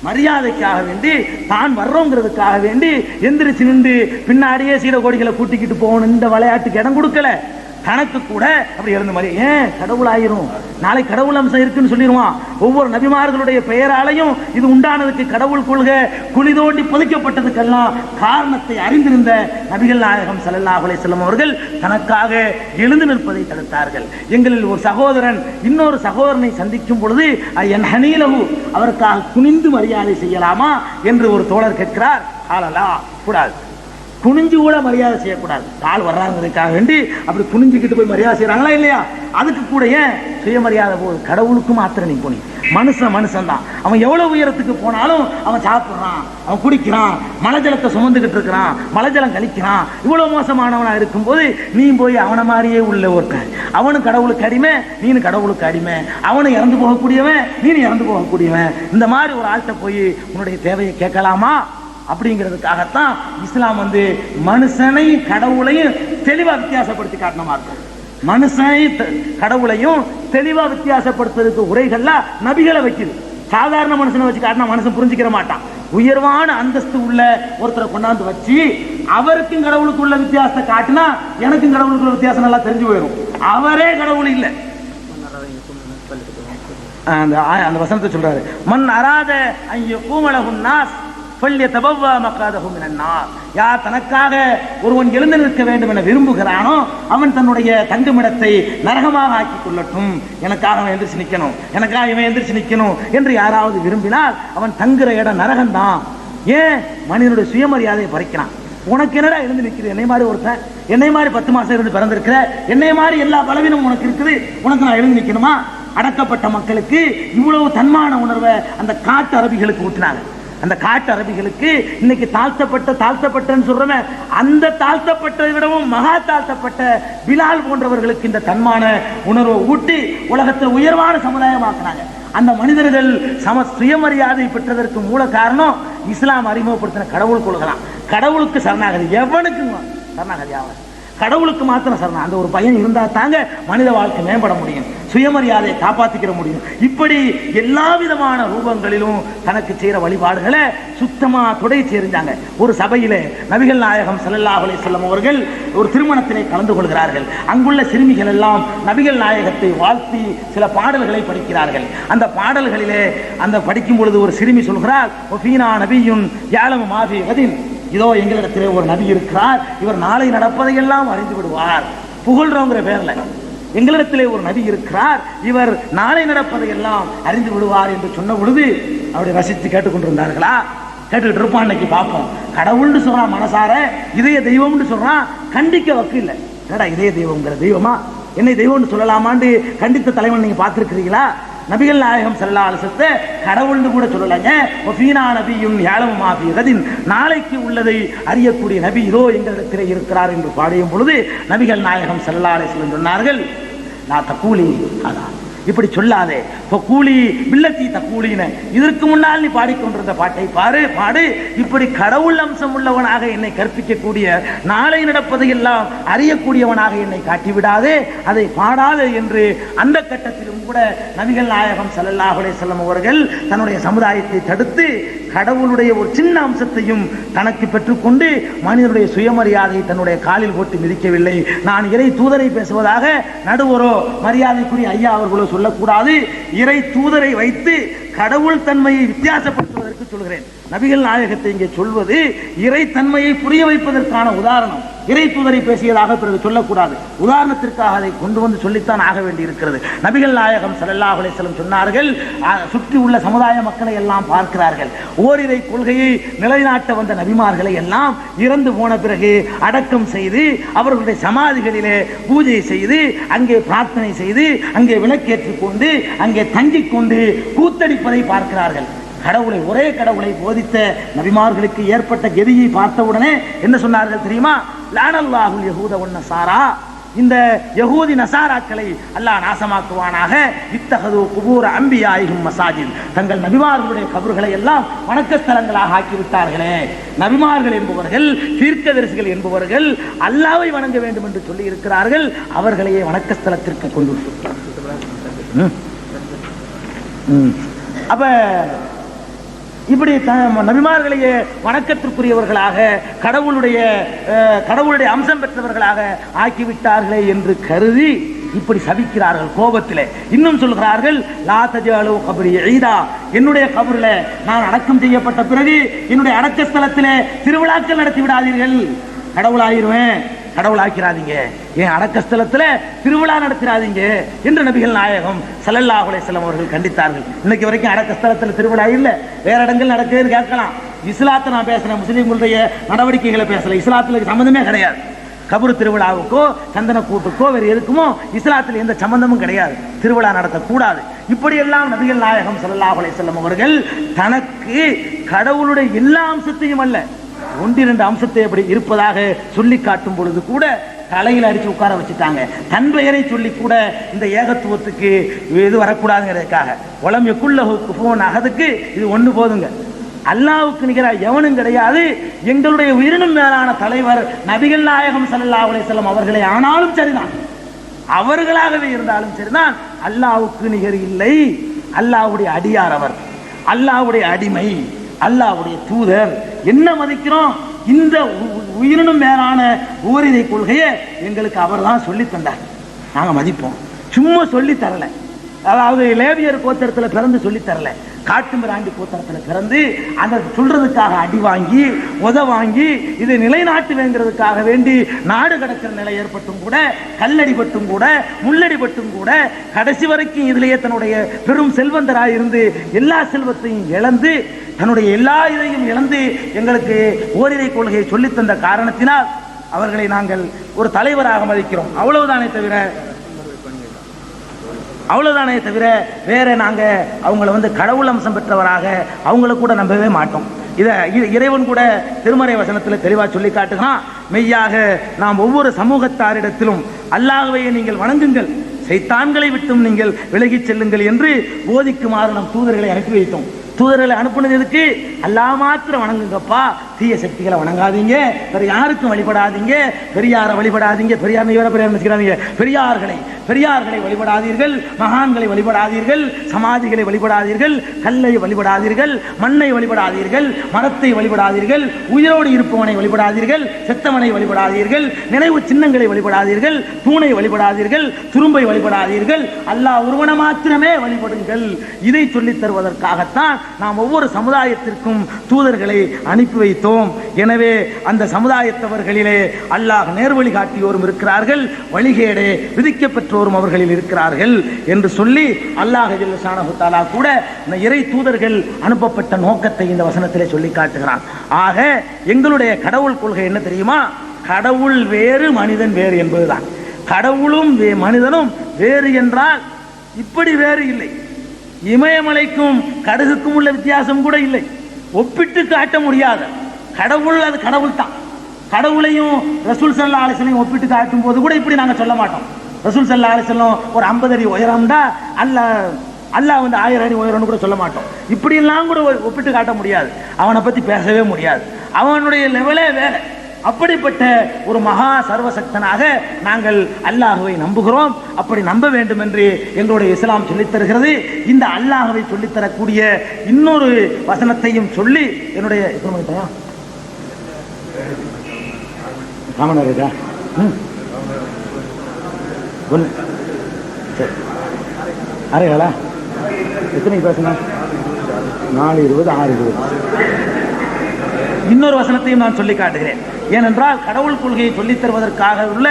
மரியாதைக்காக வேண்டி, தான் வர்றோங்கிறதுக்காக வேண்டி எந்திரிச்சு நின்று பின்னாடியே சீட கோடிகளை கூட்டிக்கிட்டு போகணும். இந்த விளையாட்டுக்கு இடம் கொடுக்கல. கணக்கு கூட அப்படி இருந்த மாதிரி ஏன் கடவுள் ஆயிரும், நாளை கடவுள் அம்சம் இருக்குன்னு சொல்லிடுவான். ஒவ்வொரு நபிமார்களுடைய பெயராலையும் இது உண்டானதுக்கு கடவுள் கொள்கை குழி தோண்டி புதைக்கப்பட்டதுக்கெல்லாம் காரணத்தை அறிந்திருந்த நபிகள் நாயகம் ஸல்லல்லாஹு அலைஹி வஸல்லம் அவர்கள் தனக்காக எழுந்து நிற்பதை தடுத்தார்கள். எங்களில் ஒரு சகோதரன் இன்னொரு சகோதரனை சந்திக்கும் பொழுது என் ஹனீலஹு, அவருக்காக குனிந்து மரியாதை செய்யலாமா என்று ஒரு தோழர் கேட்கிறார். ஆலலா, கூடாது. குனிஞ்சு கூட மரியாதை செய்யக்கூடாது. ஆள் வர்றாங்கிறதுக்காக வேண்டி அப்படி குனிஞ்சுக்கிட்டு போய் மரியாதை செய்யறாங்களா இல்லையா? அதுக்கு கூட ஏன் சுயமரியாதை போகுது? கடவுளுக்கு மாத்திரம் நீ போனி. மனுஷன் தான். அவன் எவ்வளவு உயரத்துக்கு போனாலும் அவன் சாப்பிடுறான், அவன் குடிக்கிறான், மலை ஜலத்தை சுமந்துகிட்டு இருக்கிறான், மலை ஜலம் கழிக்கிறான். இவ்வளவு மோசமானவனா இருக்கும்போது நீ போய் அவனை மாதிரியே உள்ள ஒருத்தன். அவனும் கடவுளுக்கு அடிமை, நீனு கடவுளுக்கு அடிமை. அவனு இறந்து போகக்கூடியவன், நீனு இறந்து போகக்கூடியவன். இந்த மாதிரி ஒரு ஆள்கிட்ட போய் உன்னுடைய தேவையை கேட்கலாமா? அப்படிங்கிறதுக்காகத்தான் இஸ்லாம் வந்து மனுஷனை கடவுளையும் தெளிவா வித்தியாசப்படுத்தி காட்டினமா இருக்கும். மனுஷனை கடவுளையும் தெளிவா வித்தியாசப்படுத்துறதுக்கு உரைகள்லாம் நபிகளை வைக்குது. சாதாரண மனுஷனை வச்சு காட்டினா மனுஷன் புரிஞ்சுக்கிற மாட்டான். உயர்வான அந்தஸ்து உள்ள ஒருத்தரை கொண்டாந்து வச்சு அவருக்கும் கடவுளுக்கு உள்ள வித்தியாசத்தை காட்டினா எனக்கும் கடவுளுக்குள்ள வித்தியாசம் நல்லா தெரிஞ்சு போயிடும். அவரே கடவுள் இல்லை. அந்த வசனத்தை சொல்றாரு, மன் அராத ஐயோ கூமலகுன் நாஸ் ஃபல்யதபவ்வா மக்அதஹு மினன் நார். யார் தனக்காக ஒருவன் எழுந்து நிற்க வேண்டும் என விரும்புகிறானோ அவன் தன்னுடைய தங்குமிடத்தை நரகமாக ஆக்கிக் கொள்ளட்டும். எனக்காக அவன் எந்திரிச்சு நிற்கணும், எனக்காக இவன் எந்திரிச்சு நிற்கணும் என்று யாராவது விரும்பினால் அவன் தங்குற இடம் நரகம்தான். ஏன்? மனிதனுடைய சுயமரியாதையை பறிக்கிறான். உனக்கு என்னடா எழுந்து நிற்கிறது? என்னை மாதிரி ஒருத்தன், என்னை மாதிரி 10 மாசம் இருந்து பிறந்திருக்கிற, என்னை மாதிரி எல்லா பலவீனமும் உனக்கு இருக்குது, உனக்கு நான் எழுந்து நிற்கணுமா? அடக்கப்பட்ட மக்களுக்கு இவ்வளவு தன்மான உணர்வை அந்த காட்டு அரபிகளுக்கு ஊட்டினாங்க. அந்த காட்டு அரபிகளுக்கு இன்னைக்கு தாழ்த்தப்பட்டன்னு சொல்றவன் அந்த தாழ்த்தப்பட்டதை விடவும் மகா தாழ்த்தப்பட்ட பிலால் போன்றவர்களுக்கு இந்த தன்மான உணர்வை ஊட்டி உலகத்தை உயர்வான சமுதாயமாக்குனாங்க. அந்த மனிதர்கள் சுயமரியாதை பெற்றதற்கு மூல காரணம் இஸ்லாம் அறிமுகப்படுத்தின கடவுள் கொள்கலாம். கடவுளுக்கு சரணாகதி, எவனுக்கும் சரணாகதி ஆகும், கடவுளுக்கு மாத்திரம் சரணம். அந்த ஒரு பையன் இருந்தா தாங்க மனித வாழ்க்கை மேம்பட முடியும், சுயமரியாதையை காப்பாற்றிக்கிற முடியும். இப்படி எல்லா விதமான ரூபங்களிலும் தனக்கு செய்யற வழிபாடுகளை சுத்தமா தொடை செறிஞ்சாங்க. ஒரு சபையிலே நபிகள் நாயகம் ஸல்லல்லாஹு அலைஹி வஸல்லம் அவர்கள் ஒரு திருமணத்திலே கலந்து கொள்கிறார்கள். அங்குள்ள சிறுமிகள் எல்லாம் நபிகள் நாயகத்தை வாழ்த்தி சில பாடல்களை படிக்கிறார்கள். அந்த பாடல்களிலே அந்த படிக்கும் பொழுது ஒரு சிறுமி சொல்கிறார், ஒஃபீனா நபியுன் யஅலமு மா ஃபீ கதின், இதோ எங்களிடத்திலே ஒரு நபி இருக்கிறார், இவர் நாளை நடப்பதையெல்லாம் அறிந்து விடுவார். புகழ்றோங்கிற பேர்ல எங்களிடத்திலே ஒரு நபி இருக்கிறார், இவர் நாளை நடப்பதையெல்லாம் அறிந்து விடுவார் என்று சொன்ன பொழுது அவரை ரசித்து கேட்டுக்கொண்டிருந்தார்களா? கேட்டுக்கிட்டு இருப்பான். இன்னைக்கு பார்ப்போம், கடவுள்னு சொல்றான் மனசார, இதய தெய்வம்னு சொல்றான், கண்டிக்க வக்கு இல்லை. என்னடா இதய தெய்வம்ங்கிற தெய்வமா, என்னை தெய்வம்னு சொல்லலாமான்னு கண்டித்த தலைவன் நீங்க பார்த்திருக்கிறீங்களா? நபிகள் நாயகம் ஸல்லல்லாஹு அலைஹி வஸல்லம் கடவுள்னு கூட சொல்லலைங்க. வஃபீனா நபியுன் யஅலமு மா ஃபீ கதின், நாளைக்கு உள்ளதை அறியக்கூடிய நபி இதோ எங்களிடத்திலே இருக்கிறார் என்று பாடியும் பொழுது நபிகள் நாயகம் ஸல்லல்லாஹு அலைஹி வஸல்லம் சொன்னார்கள், லா தகூலி ஹதா, இப்படி சொல்லாதே, கூலி பில்லத்தி தக்கூலின, இதற்கு முன்னால் நீ பாடிக்கொண்டிருந்த பாட்டை பாடு. இப்படி கடவுள் அம்சம் உள்ளவனாக என்னை கற்பிக்கக்கூடிய, நாளை நடப்பதையெல்லாம் அறியக்கூடியவனாக என்னை காட்டிவிடாதே, அதை பாடாதே என்று அந்த கட்டத்திலும் கூட நபிகள் நாயகம் ஸல்லல்லாஹு அலைஹி வஸல்லம் அவர்கள் தன்னுடைய சமுதாயத்தை தடுத்து கடவுளுடைய ஒரு சின்ன அம்சத்தையும் தனக்கு பெற்றுக்கொண்டு மனிதனுடைய சுயமரியாதையை தன்னுடைய காலில் போட்டு மிதிக்கவில்லை. நான் இறை தூதரை பேசுவதாக நடுவரோ மரியாதைக்குரிய ஐயா அவர்களோ சொல்லக்கூடாது. இறை தூதரை வைத்து கடவுள் தன்மையை வித்தியாசப்படுத்துவதற்கு சொல்கிறேன். நபிகள் நாயகத்தை இங்கே சொல்வது இறை தன்மையை புரிய வைப்பதற்கான உதாரணம். இறை தூதரை பேசியதாக பிறகு சொல்லக்கூடாது. உதாரணத்திற்காக அதை கொண்டு வந்து சொல்லித்தான் ஆக வேண்டி இருக்கிறது. நபிகள் நாயகம் ஸல்லல்லாஹு அலைஹி வஸல்லம் சொன்னார்கள், சுற்றி உள்ள சமுதாய மக்களை எல்லாம் பார்க்கிறார்கள். ஓரிரை கொள்கையை நிலைநாட்ட வந்த நபிமார்களை எல்லாம் இறந்து போன பிறகு அடக்கம் செய்து அவர்களுடைய சமாதிகளிலே பூஜை செய்து அங்கே பிரார்த்தனை செய்து அங்கே விளக்கேற்றிக் கொண்டு அங்கே தங்கிக் கொண்டு கூத்தடிப்பதை பார்க்கிறார்கள். கடவுளை, ஒரே கடவுளை போதித்த நபிமார்களுக்கு ஏற்பட்ட கதியை பார்த்தவுடனே என்ன சொன்னார்கள் தெரியுமா? லானல்லாஹுல் யஹூத வன் நஸாரா, இந்த யஹூதி நசாராக்களை அல்லாஹ் நாசமாக்குவானாக. இத்தகது குபூர் அம்பியாயிஹும் மசாஜித், தங்கள் நபிமார்களுடைய கபர்களை எல்லாம் வணக்கஸ்தலங்களாக ஆக்கிவிட்டார்களே. நபிமார்கள் என்பவர்கள், தீர்க்கதரிசிகள் என்பவர்கள் அல்லாஹ்வை வணங்க வேண்டும் என்று சொல்லி இருக்கிறார்கள், அவர்களையே வணக்கஸ்தலத்திற்கு கொண்டு அப்ப இப்படி நபிமார்களையே வணக்கத்திற்குரியவர்களாக கடவுளுடைய அம்சம் பெற்றவர்களாக ஆக்கிவிட்டார்களே என்று கருதி இப்படி சபிக்கிறார்கள் கோபத்திலே. இன்னும் சொல்கிறார்கள், லா தஜஅலு கப்ரி ஈதா, என்னுடைய கபரில் நான் அடக்கம் செய்யப்பட்ட பிறகு என்னுடைய அடக்க ஸ்தலத்திலே திருவிழாக்கள் நடத்தி விடாதீர்கள். கடவுளாயிருவேன், கடவுளாக்கிறாதீங்க, என் அடக்கஸ்தலத்துல திருவிழா நடத்திடாதீங்க என்று நபிகள் நாயகம் ஸல்லல்லாஹு அலைஹி வஸல்லம் அவர்கள் கண்டித்தார்கள். இன்னைக்கு வரைக்கும் அடக்கஸ்தலத்துல திருவிழா இல்லை, வேற இடங்கள் நடக்குதுன்னு கேட்கலாம். இஸ்லாத்தை நான் பேசுறேன், முஸ்லீம்களுடைய நடவடிக்கைகளை பேசல, இஸ்லாத்துல சம்பந்தமே கிடையாது. கபரு திருவிழாவுக்கோ சந்தன கூட்டுக்கோ வேறு எதுக்குமோ இஸ்லாத்தில் எந்த சம்பந்தமும் கிடையாது, திருவிழா நடத்தக்கூடாது. இப்படியெல்லாம் நபிகள் நாயகம் ஸல்லல்லாஹு அலைஹி வஸல்லம் அவர்கள் தனக்கு கடவுளுடைய எல்லா அம்சத்தையும் அல்ல, 1-2 அம்சத்தை அப்படி இருப்பதாக சொல்லி காட்டும் பொழுது கூட தலையில் அடிச்சு உட்கார வச்சுட்டாங்க. தன் பெயரை சொல்லி கூட இந்த ஏகத்துவத்துக்கு இது வரக்கூடாதுங்கிறதுக்காக உலம் எக்குள்ளஹு குஃபுவன் அஹதுக்கு இது ஒன்று போதுங்க, அல்லாஹ்வுக்கு நிகராக எவனும் கிடையாது. எங்களுடைய உயிரினும் மேலான தலைவர் நபிகள் நாயகம் ஸல்லல்லாஹு அலைஹி வஸல்லம் அவர்களே ஆனாலும் சரிதான், அவர்களாகவே இருந்தாலும் சரிதான், அல்லாஹ்வுக்கு நிகர் இல்லை. அல்லாஹ்வுடைய அடியார் அவர், அல்லாஹ்வுடைய அடிமை, அல்லாஹ்வுடைய தூதர். என்ன மதிக்கிறோம்? இந்த உயிரினும் மேலான ஓரிரை கொள்கையை எங்களுக்கு அவர் தான் சொல்லி தந்தார், நாங்க மதிப்போம். சும்மா சொல்லி தரல, அதாவது லேவியர் கோத்திரத்தில் பிறந்து சொல்லி தரல, காட்டுமிராண்டி கூத்தனத்தில் பிறந்து அந்த சொல்றதுக்காக அடி வாங்கி உத வாங்கி இதை நிலைநாட்டுவேங்கிறதுக்காக வேண்டி நாடு கடக்கிற நிலை ஏற்பட்டும் கூட, கல்லடிபட்டும் கூட, முள்ளடிபட்டும் கூட, கடைசி வரைக்கும் இதிலேயே தன்னுடைய பெரும் செல்வந்தராக இருந்து எல்லா செல்வத்தையும் இழந்து தன்னுடைய எல்லா இதையும் இழந்து எங்களுக்கு ஓரிரை கொள்கையை சொல்லித்தந்த காரணத்தினால் அவர்களை நாங்கள் ஒரு தலைவராக மதிக்கிறோம். அவ்வளவுதானே தவிர வேற நாங்க அவங்கள கடவுள் அம்சம் பெற்றவராக அவங்கள கூட நம்பவே மாட்டோம். இதை இறைவன் கூட திருமறை வசனத்தில் தெளிவாக சொல்லி காட்டுகிறான். மெய்யாக நாம் ஒவ்வொரு சமூகத்தாரிடத்திலும் அல்லாஹ்வை நீங்கள் வணங்குங்கள், சைத்தான்களை விட்டும் நீங்கள் விலகிச் செல்லுங்கள் என்று போதிக்குமாறு நம் தூதர்களை அனுப்பி வைத்தோம். தூதர்களை அனுப்புனது எதுக்கு? அல்லாஹ் மாத்திரம் வணங்குங்கப்பா, தீய சக்திகளை வணங்காதீங்க, வேற யாருக்கும் வழிபடாதீங்க, பெரியாரை வழிபடாதீங்க, பெரியார்களை வழிபடாதீர்கள், மகான்களை வழிபடாதீர்கள், சமாதிகளை வழிபடாதீர்கள், கல்லை வழிபடாதீர்கள், மண்ணை வழிபடாதீர்கள், மரத்தை வழிபடாதீர்கள், உயிரோடு இருப்பவனை வழிபடாதீர்கள், செத்தவனை வழிபடாதீர்கள், நினைவு சின்னங்களை வழிபடாதீர்கள், தூணை வழிபடாதீர்கள், துரும்பை வழிபடாதீர்கள், அல்லாஹ் ஒருவனை மாத்திரமே வழிபடுங்கள். இதை சொல்லித் தருவதற்காகத்தான் நாம் ஒவ்வொரு சமுதாயத்திற்கும் தூதர்களை அனுப்பி வைத்தோம். எனவே அந்த சமுதாயத்தவர்களிலே அல்லாஹ் நேர்வழி காட்டியோரும் இருக்கிறார்கள், வழிகேடே விதிக்கப்பெற்றோரும் அவர்களில் இருக்கிறார்கள் என்று சொல்லி அல்லாஹ் ஜல்ல ஷானஹு தஆலா கூட இந்த இறை தூதர்கள் அனுப்பப்பட்ட நோக்கத்தை இந்த வசனத்திலே சொல்லி காட்டுகிறான். ஆக எங்களுடைய கடவுள் கொள்கை என்ன தெரியுமா? கடவுள் வேறு, மனிதன் வேறு என்பதுதான். கடவுளும் மனிதனும் வேறு என்றால் இப்படி வேறு இல்லை. இமயமலைக்கும் கடுகுக்கும் உள்ள வித்தியாசம் கூட இல்லை, ஒப்பிட்டு காட்ட முடியாத கடவுள். அது கடவுள் தான். கடவுளையும் ரசூல் ஸல்லல்லாஹு அலைஹி வஸல்லம் ஒப்பிட்டு காட்டும் போது கூட இப்படி நாங்கள் சொல்ல மாட்டோம். ரசூல் ஸல்லல்லாஹு அலைஹி வஸல்லம் ஒரு 50 அடி உயரம்டா, அல்லாஹ் 1000 அடி உயரம்னு கூட சொல்ல மாட்டோம். இப்படியெல்லாம் கூட ஒப்பிட்டு காட்ட முடியாது. அவனை பற்றி பேசவே முடியாது. அவனுடைய லெவலே வேற. அப்படிப்பட்ட ஒரு மகா சர்வசக்தனாக நாங்கள் அல்லாஹுவை நம்புகிறோம். அப்படி நம்ப வேண்டும் என்று எங்களுடைய இஸ்லாம் சொல்லித் தருகிறது. இந்த அல்லாஹுவை சொல்லித்தரக்கூடிய இன்னொரு வசனத்தையும் சொல்லி என்னுடைய அரைகளா எத்தனை பேசணும்? 4:20 6:20. இன்னொரு வசனத்தையும் நான் சொல்லி காட்டுகிறேன். ஏனென்றால் கடவுள் கொள்கையை சொல்லித் தருவதற்காக உள்ள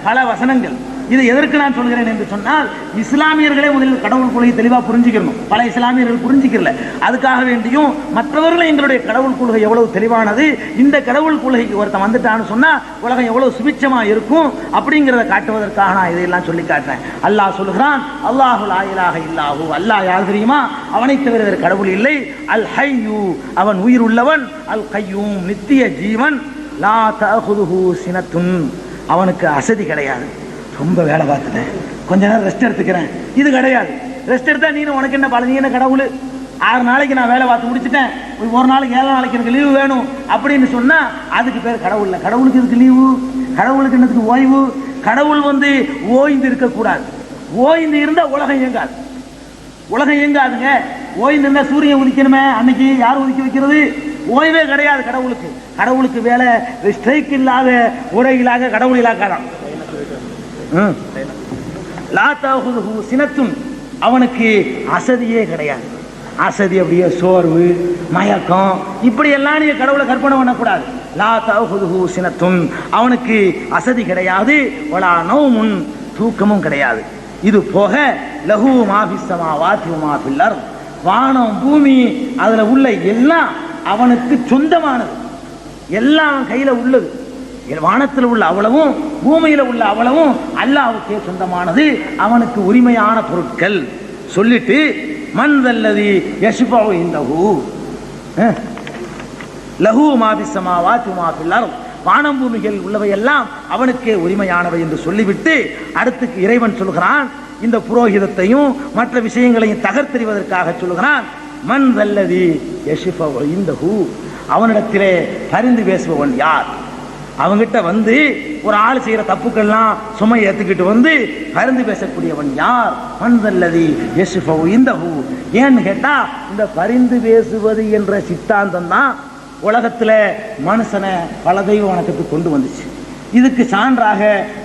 பல வசனங்கள். இது எதற்கு நான் சொல்கிறேன் என்று சொன்னால், இஸ்லாமியர்களே முதலில் கடவுள் கொள்கையை தெளிவாக புரிஞ்சுக்கணும். பல இஸ்லாமியர்கள் புரிஞ்சுக்கல. அதுக்காக வேண்டியும் மற்றவர்களும் எங்களுடைய கடவுள் கொள்கை எவ்வளவு தெளிவானது, இந்த கடவுள் கொள்கைக்கு ஒருத்தன் வந்துட்டான்னு சொன்னா உலகம் எவ்வளவு சுபிட்சமா இருக்கும் அப்படிங்கிறத காட்டுவதற்காக நான் இதையெல்லாம் சொல்லி காட்டுறேன். அல்லாஹ் சொல்லுகிறான், அல்லாஹு லா இலாஹ இல்லாஹு, அல்லாஹ் யார் தெரியுமா? அவனை தவிர வேறு கடவுள் இல்லை. அல் ஹய்யூ, அவன் உயிர் உள்ளவன். அல் கய்யூம், நித்திய ஜீவன். லா தஅகுதுஹு சினத்துன், அவனுக்கு அசதி கிடையாது. ரொம்ப வேலை பார்த்துட்டேன், கொஞ்ச நேரம் ரெஸ்ட் எடுத்துக்கிறேன், இது கிடையாது. ரெஸ்ட் எடுத்தா நீனு உனக்கு என்ன பழனி என்ன கடவுள்? 6 நாளைக்கு நான் வேலை பார்த்து முடிச்சுட்டேன், ஒரு நாளைக்கு 7 நாளைக்கு எனக்கு லீவு வேணும் அப்படின்னு சொன்னா அதுக்கு பேர் கடவுள் இல்லை. கடவுளுக்கு இதுக்கு லீவு, கடவுளுக்கு என்னதுக்கு ஓய்வு? கடவுள் ஓய்ந்து இருக்கக்கூடாது. ஓய்ந்து இருந்தா உலகம் இயங்காது. உலகம் இயங்காதுங்க. ஓய்ந்து இருந்தா சூரியன் உதிக்கணுமே, அன்னைக்கு யார் உதிக்க வைக்கிறது? ஓய்வே கிடையாது கடவுளுக்கு. கடவுளுக்கு வேலை ஸ்ட்ரைக் இல்லாத, உரையிலாக கடவுள் இலாக்காதான். லா தஅகுதுஹு சினத்துன், அவனுக்கு அசதியே கிடையாது. அசதி அப்படியே சோர்வு, மயக்கம், இப்படி எல்லாம் நீங்க கடவுளை கற்பனை பண்ணக்கூடாது. லா தஅகுதுஹு சினத்துன், அவனுக்கு அசதி கிடையாது. வலா நௌமுன், தூக்கமும் கிடையாது. இது போக லஹு மா ஃபிஸ் ஸமாவாதி வ மா ஃபில் அர்த், வானம் பூமி அதுல உள்ள எல்லாம் அவனுக்கு சொந்தமானது. எல்லாம் கையில உள்ளது. வானத்தில் உள்ள அவ்வளவும் பூமியில உள்ள அவ்வளவும் அல்லாஹ்வுக்கே சொந்தமானது, அவனுக்கு உரிமையான பொருட்கள். சொல்லிட்டு மன் தல்லதி யஷ்ஃபஉ இன்தஹு லஹு மா ஃபிஸ் ஸமாவாதி வ மா ஃபில் அர்த், வானம் பூமிகள் உள்ளவை எல்லாம் அவனுக்கே உரிமையானவை என்று சொல்லிவிட்டு அடுத்து இறைவன் சொல்கிறான், இந்த புரோகிதத்தையும் மற்ற விஷயங்களையும் தகர்த்தெறிவதற்காக சொல்கிறான், மன் தல்லதி யஷ்ஃபஉ இன்தஹு, அவனிடத்திலே பரிந்து பேசுபவன் யார்? அவங்கிட்ட ஒரு ஆள் செய்யற தப்புக்கெல்லாம் சுமை ஏத்துக்கிட்டு பரிந்து பேசக்கூடியவன் யார்? மன் தல்லதி யஷ்ஃபஉ இன்தஹு. ஏன்னு கேட்டா, இந்த பரிந்து பேசுவது என்ற சித்தாந்தம் தான் உலகத்துல மனுஷனை பல தெய்வ வணக்கத்துக்கு கொண்டு வந்துச்சு. இதுக்கு சான்றாக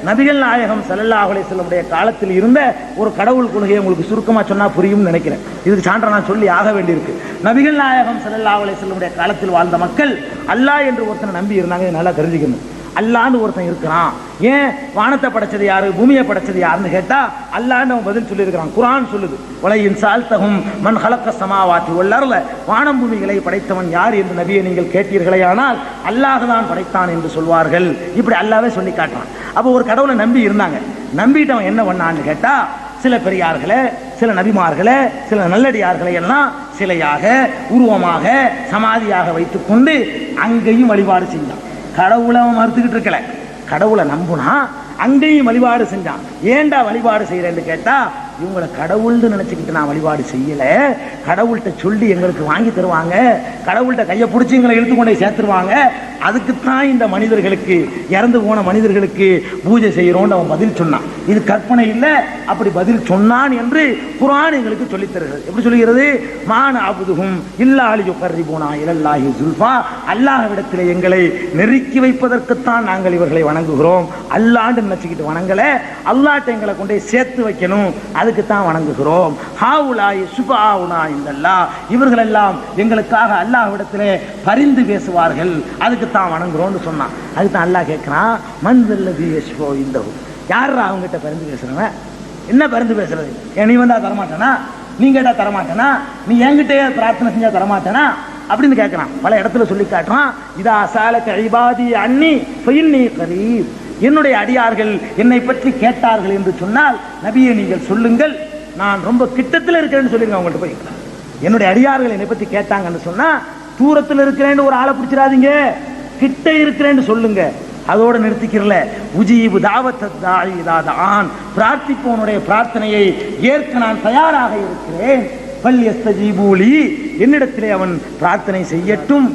நபிகள் நாயகம் ஸல்லல்லாஹு அலைஹி வஸல்லம் காலத்தில் இருந்த ஒரு கடவுள் கொள்கையை உங்களுக்கு சுருக்கமா சொன்னா புரியும் நினைக்கிறேன். இதுக்கு சான்றா நான் சொல்லி ஆக வேண்டியிருக்கு. நபிகள் நாயகம் ஸல்லல்லாஹு அலைஹி வஸல்லம் காலத்தில் வாழ்ந்த மக்கள் அல்லாஹ் என்று ஒருத்தனை நம்பி இருந்தாங்க. இதை நல்லா தெரிஞ்சுக்கணும். அல்லாஹ்னு ஒருத்தன் இருக்கிறான். ஏன் வானத்தை படைச்சது யாரு, பூமியை படைச்சது யாருன்னு கேட்டா அல்லாஹ்னு அவன் பதில் சொல்லி இருக்கிறான். குர்ஆன் சொல்லுது, வலையின் சால்தஹும் மன் ஹலக்க ஸமாவாத்தி வல் அர்ல, வானம் பூமிகளை படைத்தவன் யார் என்று நபியை நீங்கள் கேட்டீர்களே ஆனால் அல்லாஹ் தான் படைத்தான் என்று சொல்வார்கள். இப்படி அல்லாஹ்வே சொல்லி காட்டுறான். அப்போ ஒரு கடவுளை நம்பி இருந்தாங்க. நம்பிட்டு அவன் என்ன பண்ணான்னு கேட்டா சில பெரியார்களை, சில நபிமார்களை, சில நல்லடியார்களை எல்லாம் சிலையாக, உருவமாக, சமாதியாக வைத்துக் கொண்டு அங்கேயும் வழிபாடு செஞ்சான். கடவுளை அவன் மறுத்துக்கிட்டு இருக்கல, கடவுளை நம்புனா அங்கேயும் வழிபாடு செஞ்சான். ஏண்டா வழிபாடு செய்யறேன்னு கேட்டா இவங்களை கடவுள்னு நினைச்சுக்கிட்டு நான் வழிபாடு செய்யல, கடவுள்கிட்ட சொல்லி எங்களுக்கு வாங்கி தருவாங்க, கடவுள்கிட்ட கையை பிடிச்சி எங்களை இழுத்து கொண்டே சேர்த்துருவாங்க, அதுக்குத்தான் இந்த மனிதர்களுக்கு, இறந்து போன மனிதர்களுக்கு பூஜை செய்யறோம்னு அவன் பதில் சொன்னான். இது கற்பனை இல்லை, அப்படி பதில் சொன்னான் என்று குர்ஆன் எங்களுக்கு சொல்லித் தருகிறது. எப்படி சொல்லுகிறது? மான அபுதுஹும் இல்லா லியுகர்ரிபூனா இலல்லாஹி ஸுல்ஃபா, அல்லாஹ்விடத்திலே எங்களை நெருக்கி வைப்பதற்குத்தான் நாங்கள் இவர்களை வணங்குகிறோம். அல்லாஹ்ன்னு நினைச்சுக்கிட்டு வணங்கல, அல்லாஹ்ட்ட எங்களை கொண்டே சேர்த்து வைக்கணும், அதுக்குத்தான் வணங்குகிறோம். ஹாவுலாய் சுபஹாவுனா இந்தல்லாஹ், இவர்கள் எல்லாம் எங்களுக்காக அல்லாஹ்விடத்திலே பரிந்து பேசுவார்கள், அதுக்குத்தான் வணங்குறோம்னு சொன்னான். அதுதான் அல்லாஹ் கேட்கிறான், மன்தல்லதி யஷ்ஃபோ இந்தஹு, யாரா அவங்ககிட்ட பரிந்து பேசுறவன்? என்ன பரிந்து பேசுறது? நீ வந்தா தரமாட்டேனா, நீ கேட்டா தரமாட்டேனா, நீ என்கிட்டயே பிரார்த்தனை செஞ்சா தரமாட்டேனா அப்படின்னு கேட்கிறான். பல இடத்துல சொல்லி காட்டுறான். இதா சாலக இபாதி அன்னி ஃபஇன்னி கரீப், என்னுடைய அடியார்கள் என்னை பற்றி கேட்டார்கள் என்று சொன்னால் நபியை நீங்கள் சொல்லுங்கள், நான் ரொம்ப கிட்டத்தில் இருக்கிறேன்னு சொல்லிருங்க. அவங்கள்ட்ட போய் என்னுடைய அடியார்கள் என்னை பற்றி கேட்டாங்கன்னு சொன்னா தூரத்தில் இருக்கிறேன்னு ஒரு ஆளை பிடிச்சிடாதீங்க, கிட்ட இருக்கிறேன்னு சொல்லுங்க. அதோட நிறுத்திக்கிறல. உஜீபு தாவத் தாஇ இதா தான், பிரார்த்திப்பவனுடைய பிரார்த்தனையை ஏற்க நான் தயாராக இருக்கிறேன். ஃபல்யஸ்தஜீபூலி, என்னிடத்திலே அவன் பிரார்த்தனை செய்யட்டும்,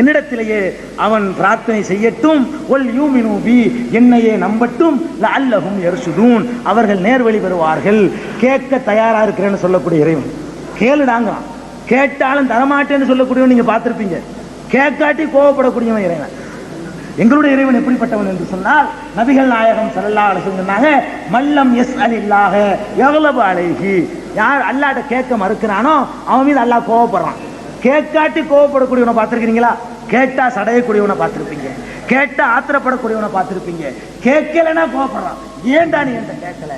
என்னிடத்திலேயே அவன் பிரார்த்தனை செய்யட்டும். ஒல் யூமினு பி, என்னையே நம்பட்டும். லஅல்லஹும் யர்ஷுதூன், அவர்கள் நேர்வழி பெறுவார்கள். கேட்க தயாரா இருக்கிறேன்னு சொல்லக்கூடிய இறைவன் கேளுடாங்க, கேட்டாலும் தரமாட்டேன்னு சொல்லக்கூடியவன் நீங்க பார்த்திருப்பீங்க. கேட்காட்டி கோவப்படக்கூடியவன் இறைவன். எங்களுடைய இறைவன் எப்படிப்பட்டவன் என்று சொன்னால் நபிகள் நாயகம் ஸல்லல்லாஹு அலைஹி வஸல்லம் சொன்னாங்க, மல்லம் யஸ்அலில்லாஹ யக்லபு அலைஹி, யார் அல்லாஹ்ட்ட கேட்க மறுக்கிறானோ அவன் மீது அல்லாஹ் கோவப்படுறான். கேட்காட்டி கோவப்படக்கூடியவனை பார்த்திருக்கீங்களா? கேட்டா சடையக்கூடியவனை பார்த்திருப்பீங்க, கேட்டா ஆத்திரப்படக்கூடியவனை பார்த்திருப்பீங்க. கேட்கலன்னா கோவப்படுறான். ஏன்டா நீ என்கிட்ட கேட்கல,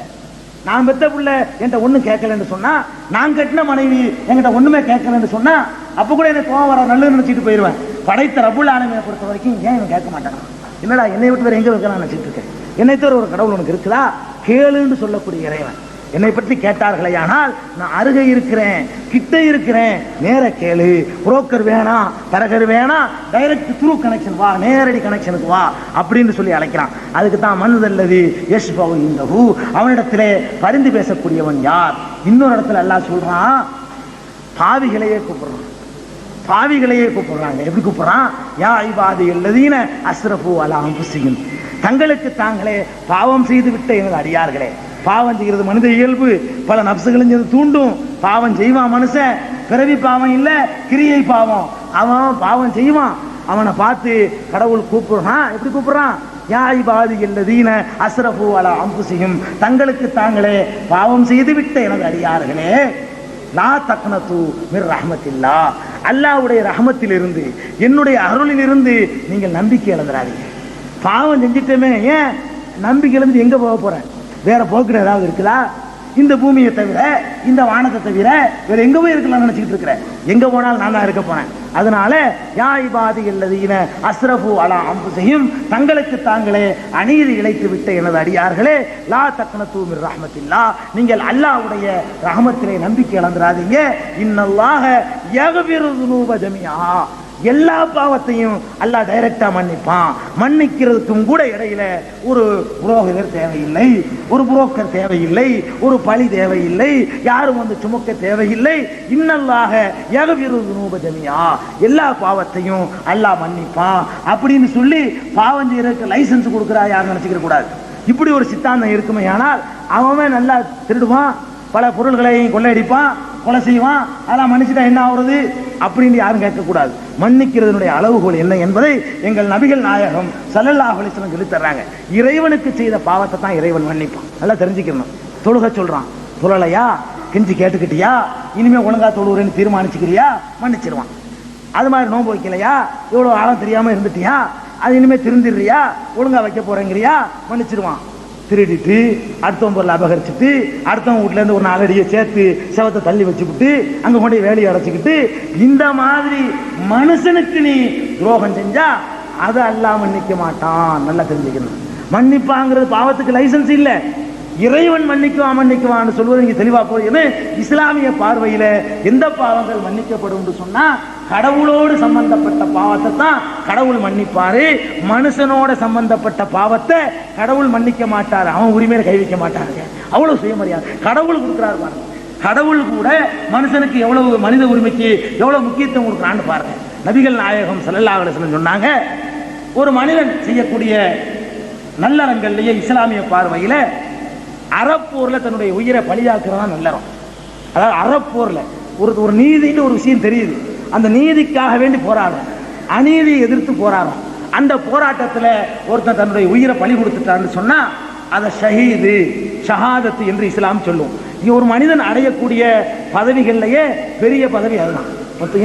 நான் பெத்த புள்ள என்கிட்ட ஒன்றும் கேட்கலன்னு சொன்னா, நான் கட்டின மனைவி என்கிட்ட ஒண்ணுமே கேட்கலன்னு சொன்னா அப்ப கூட எனக்கு கோவம் வர, நல்லது நினைச்சிட்டு போயிடுவேன். படைத்த ரப்புல் ஆலமீனை பொறுத்த வரைக்கும் ஏன் இவன் கேட்க மாட்டான்? என்னடா என்னை விட்டு வேற எங்க வைக்கலாம் நினைச்சிட்டு இருக்கேன்? என்னை தவிர ஒரு கடவுள் உனக்கு இருக்குதா? கேளுன்னு சொல்லக்கூடிய இறைவன். என்னை பற்றி கேட்டார்களே ஆனால் நான் அருகே இருக்கிறேன், கிட்ட இருக்கிறேன், நேர கேளு. புரோக்கர் வேணாம், தரகர் வேணாம், டைரக்ட் த்ரூ கனெக்ஷன் வா, நேரடி கனெக்ஷனுக்கு வா அப்படின்னு சொல்லி அழைக்கிறான். அதுக்கு தான் மன்தல்லதி யஷ்ஃபவு இந்தஹு, அவனிடத்திலே பரிந்து பேசக்கூடியவன் யார்? இன்னொரு இடத்துல அல்லாஹ் சொல்றான், பாவிகளையே கூப்பிடுறான். பாவிகளையே கூப்பிடுறாங்க. எப்படி கூப்பிடுறான்? யா இபாதி அல்லதீன அஸ்ரஃபு அலா அன்ஃபுஸிஹிம், தங்களுக்கு தாங்களே பாவம் செய்து விட்ட எங்கள் அடியார்களே. பாவம் செய்கிறது மனித இயல்பு, பல நப்சுகளும் தூண்டும். பாவம் செய்வான் மனுஷன், பிறவி பாவம் இல்ல கிரியை பாவம். அவன் பாவம் செய்வான், அவனை பார்த்து கடவுள் கூப்பிடுறான். எப்படி கூப்பிடுறான்? யா இபாதி அல்லதீன அஸ்ரஃபு அலா அன்ஃபுஸிஹிம், தங்களுக்கு தாங்களே பாவம் செய்து விட்ட எனது அடியார்களே. லா தக்னது மிர் ரஹ்மத்தில்லாஹ், அல்லாஹ்வுடைய ரஹ்மத்தில் இருந்து, என்னுடைய அருளில் இருந்து நீங்கள் நம்பிக்கை இழந்துடாதீங்க. பாவம் செஞ்சிட்டமே, ஏன் நம்பிக்கை இழந்து எங்க போக போறேன்? வேற போக்குற ஏதாவது இருக்குதா? இந்த பூமியை தவிர, இந்த வானத்தை தவிர வேற எங்க போய் இருக்கலாம் நினைச்சிட்டு இருக்கிறேன்? எங்க போனாலும் நான் தான் இருக்க போறேன். அதனால யா இபாதி அல்லதீன அஸ்ரஃபு அலா அன்ஃபுஸிஹிம், தங்களுக்கு தாங்களே அநீதி இழைத்து விட்ட எனது அடியார்களே. லா தக்னது மிர் ரஹ்மத்தில்லாஹ், நீங்கள் அல்லாஹ்வுடைய ரஹமத்திலே நம்பிக்கை இழந்துடாதீங்க. இன்னல்லாஹ யக்ஃபிரு ذுனூப ஜமீஆ, எல்லா பாவத்தையும் அல்லாஹ் டைரக்டா மன்னிப்பான். மன்னிக்கிறதுக்கும் கூட இடையில ஒரு புரோகிதர் தேவையில்லை, ஒரு புரோக்கர் தேவையில்லை, ஒரு பழி தேவையில்லை, யாரும் வந்து சுமக்க தேவையில்லை. இன்னல்லாஹ யக்ஃபிரு ذுனூப ஜமீஆ, எல்லா பாவத்தையும் அல்லாஹ் மன்னிப்பான் அப்படின்னு சொல்லி பாவம் செய்யறதுக்கு லைசன்ஸ் கொடுக்குறா யாரும் நினைச்சுக்க கூடாது. இப்படி ஒரு சித்தாந்தம் இருக்குமே ஆனால் அவன் நல்லா திருடுவான், பல பொருள்களையும் கொள்ளையடிப்பான், கொலை செய்வான், அதெல்லாம் மன்னிச்சுட்டா என்ன ஆகுறது அப்படின்னு யாரும் கேட்கக்கூடாது. மன்னிக்கிறதுனுடைய அளவுகோல் என்ன என்பதை எங்கள் நபிகள் நாயகம் ஸல்லல்லாஹு அலைஹி வஸல்லம் சொல்லித் தர்றாங்க. இறைவனுக்கு செய்த பாவத்தை தான் இறைவன் மன்னிப்பான். நல்லா தெரிஞ்சுக்கணும். தொழுக சொல்றான், தொழலையா, கெஞ்சி கேட்டுக்கிட்டியா, இனிமே ஒழுங்கா தொழுவுறேன்னு தீர்மானிச்சுக்கிறியா, மன்னிச்சிருவான். அது மாதிரி நோன்பு வைக்கலையா, இவ்வளவு ஆழம் தெரியாம இருந்துட்டியா, அது இனிமே திருந்திடுறியா, ஒழுங்கா வைக்க போறேங்கிறியா, மன்னிச்சிருவான். திருடிட்டு அடுத்தவன் பொருள் அபகரிச்சுட்டு அடுத்தவன் வீட்டுல இருந்து ஒரு 4 அடியை சேர்த்து செவத்தை தள்ளி வச்சுக்கிட்டு அங்க கொண்டு வேலையை அடைச்சிக்கிட்டு இந்த மாதிரி மனுஷனுக்கு நீ துரோகம் செஞ்சா அதை அல்லாஹ் மன்னிக்க மாட்டான். நல்லா தெரிஞ்சுக்கணும். மன்னிப்பாங்கிறது பாவத்துக்கு லைசன்ஸ் இல்ல. இறைவன் மன்னிக்குவான்னு சொல்வது நீங்க தெளிவா போய் இஸ்லாமிய பார்வையில எந்த பாவங்கள் மன்னிக்கப்படும் சொன்னா கடவுளோடு சம்பந்தப்பட்ட பாவத்தை தான் கடவுள் மன்னிப்பாரு. மனுஷனோட சம்பந்தப்பட்ட பாவத்தை கடவுள் மன்னிக்க மாட்டாரு. அவன் உரிமையில கை வைக்க மாட்டாருங்க. அவ்வளவு சுயமரியாதை கடவுள் கொடுக்கிறாரு பாருங்க. கடவுள் கூட மனுஷனுக்கு எவ்வளவு மனித உரிமைக்கு எவ்வளவு முக்கியத்துவம் கொடுக்குறான்னு பாருங்க. நபிகள் நாயகம் ஸல்லல்லாஹு அலைஹி வஸல்லம் சொன்னாங்க, ஒரு மனிதன் செய்யக்கூடிய நல்லறங்கள்லயே இஸ்லாமிய பார்வையில அறப்போர்ல தன்னுடைய உயிரை பலியாக்குறதா நல்லறம். அதாவது அறப்போர்ல ஒரு நீதின்னு ஒரு விஷயம் தெரியுது, அந்த நீதிக்காக வேண்டி போராடும், அநீதியை எதிர்த்து போராடும். அந்த போராட்டத்தில் ஒருத்தன் தன்னுடைய உயிரை பலி கொடுத்துட்டான்னு சொன்னா அதை ஷஹீது, ஷஹாதத்து என்று இஸ்லாம் சொல்லும். ஒரு மனிதன் அடையக்கூடிய பதவிகள்லயே பெரிய பதவி அதுதான்.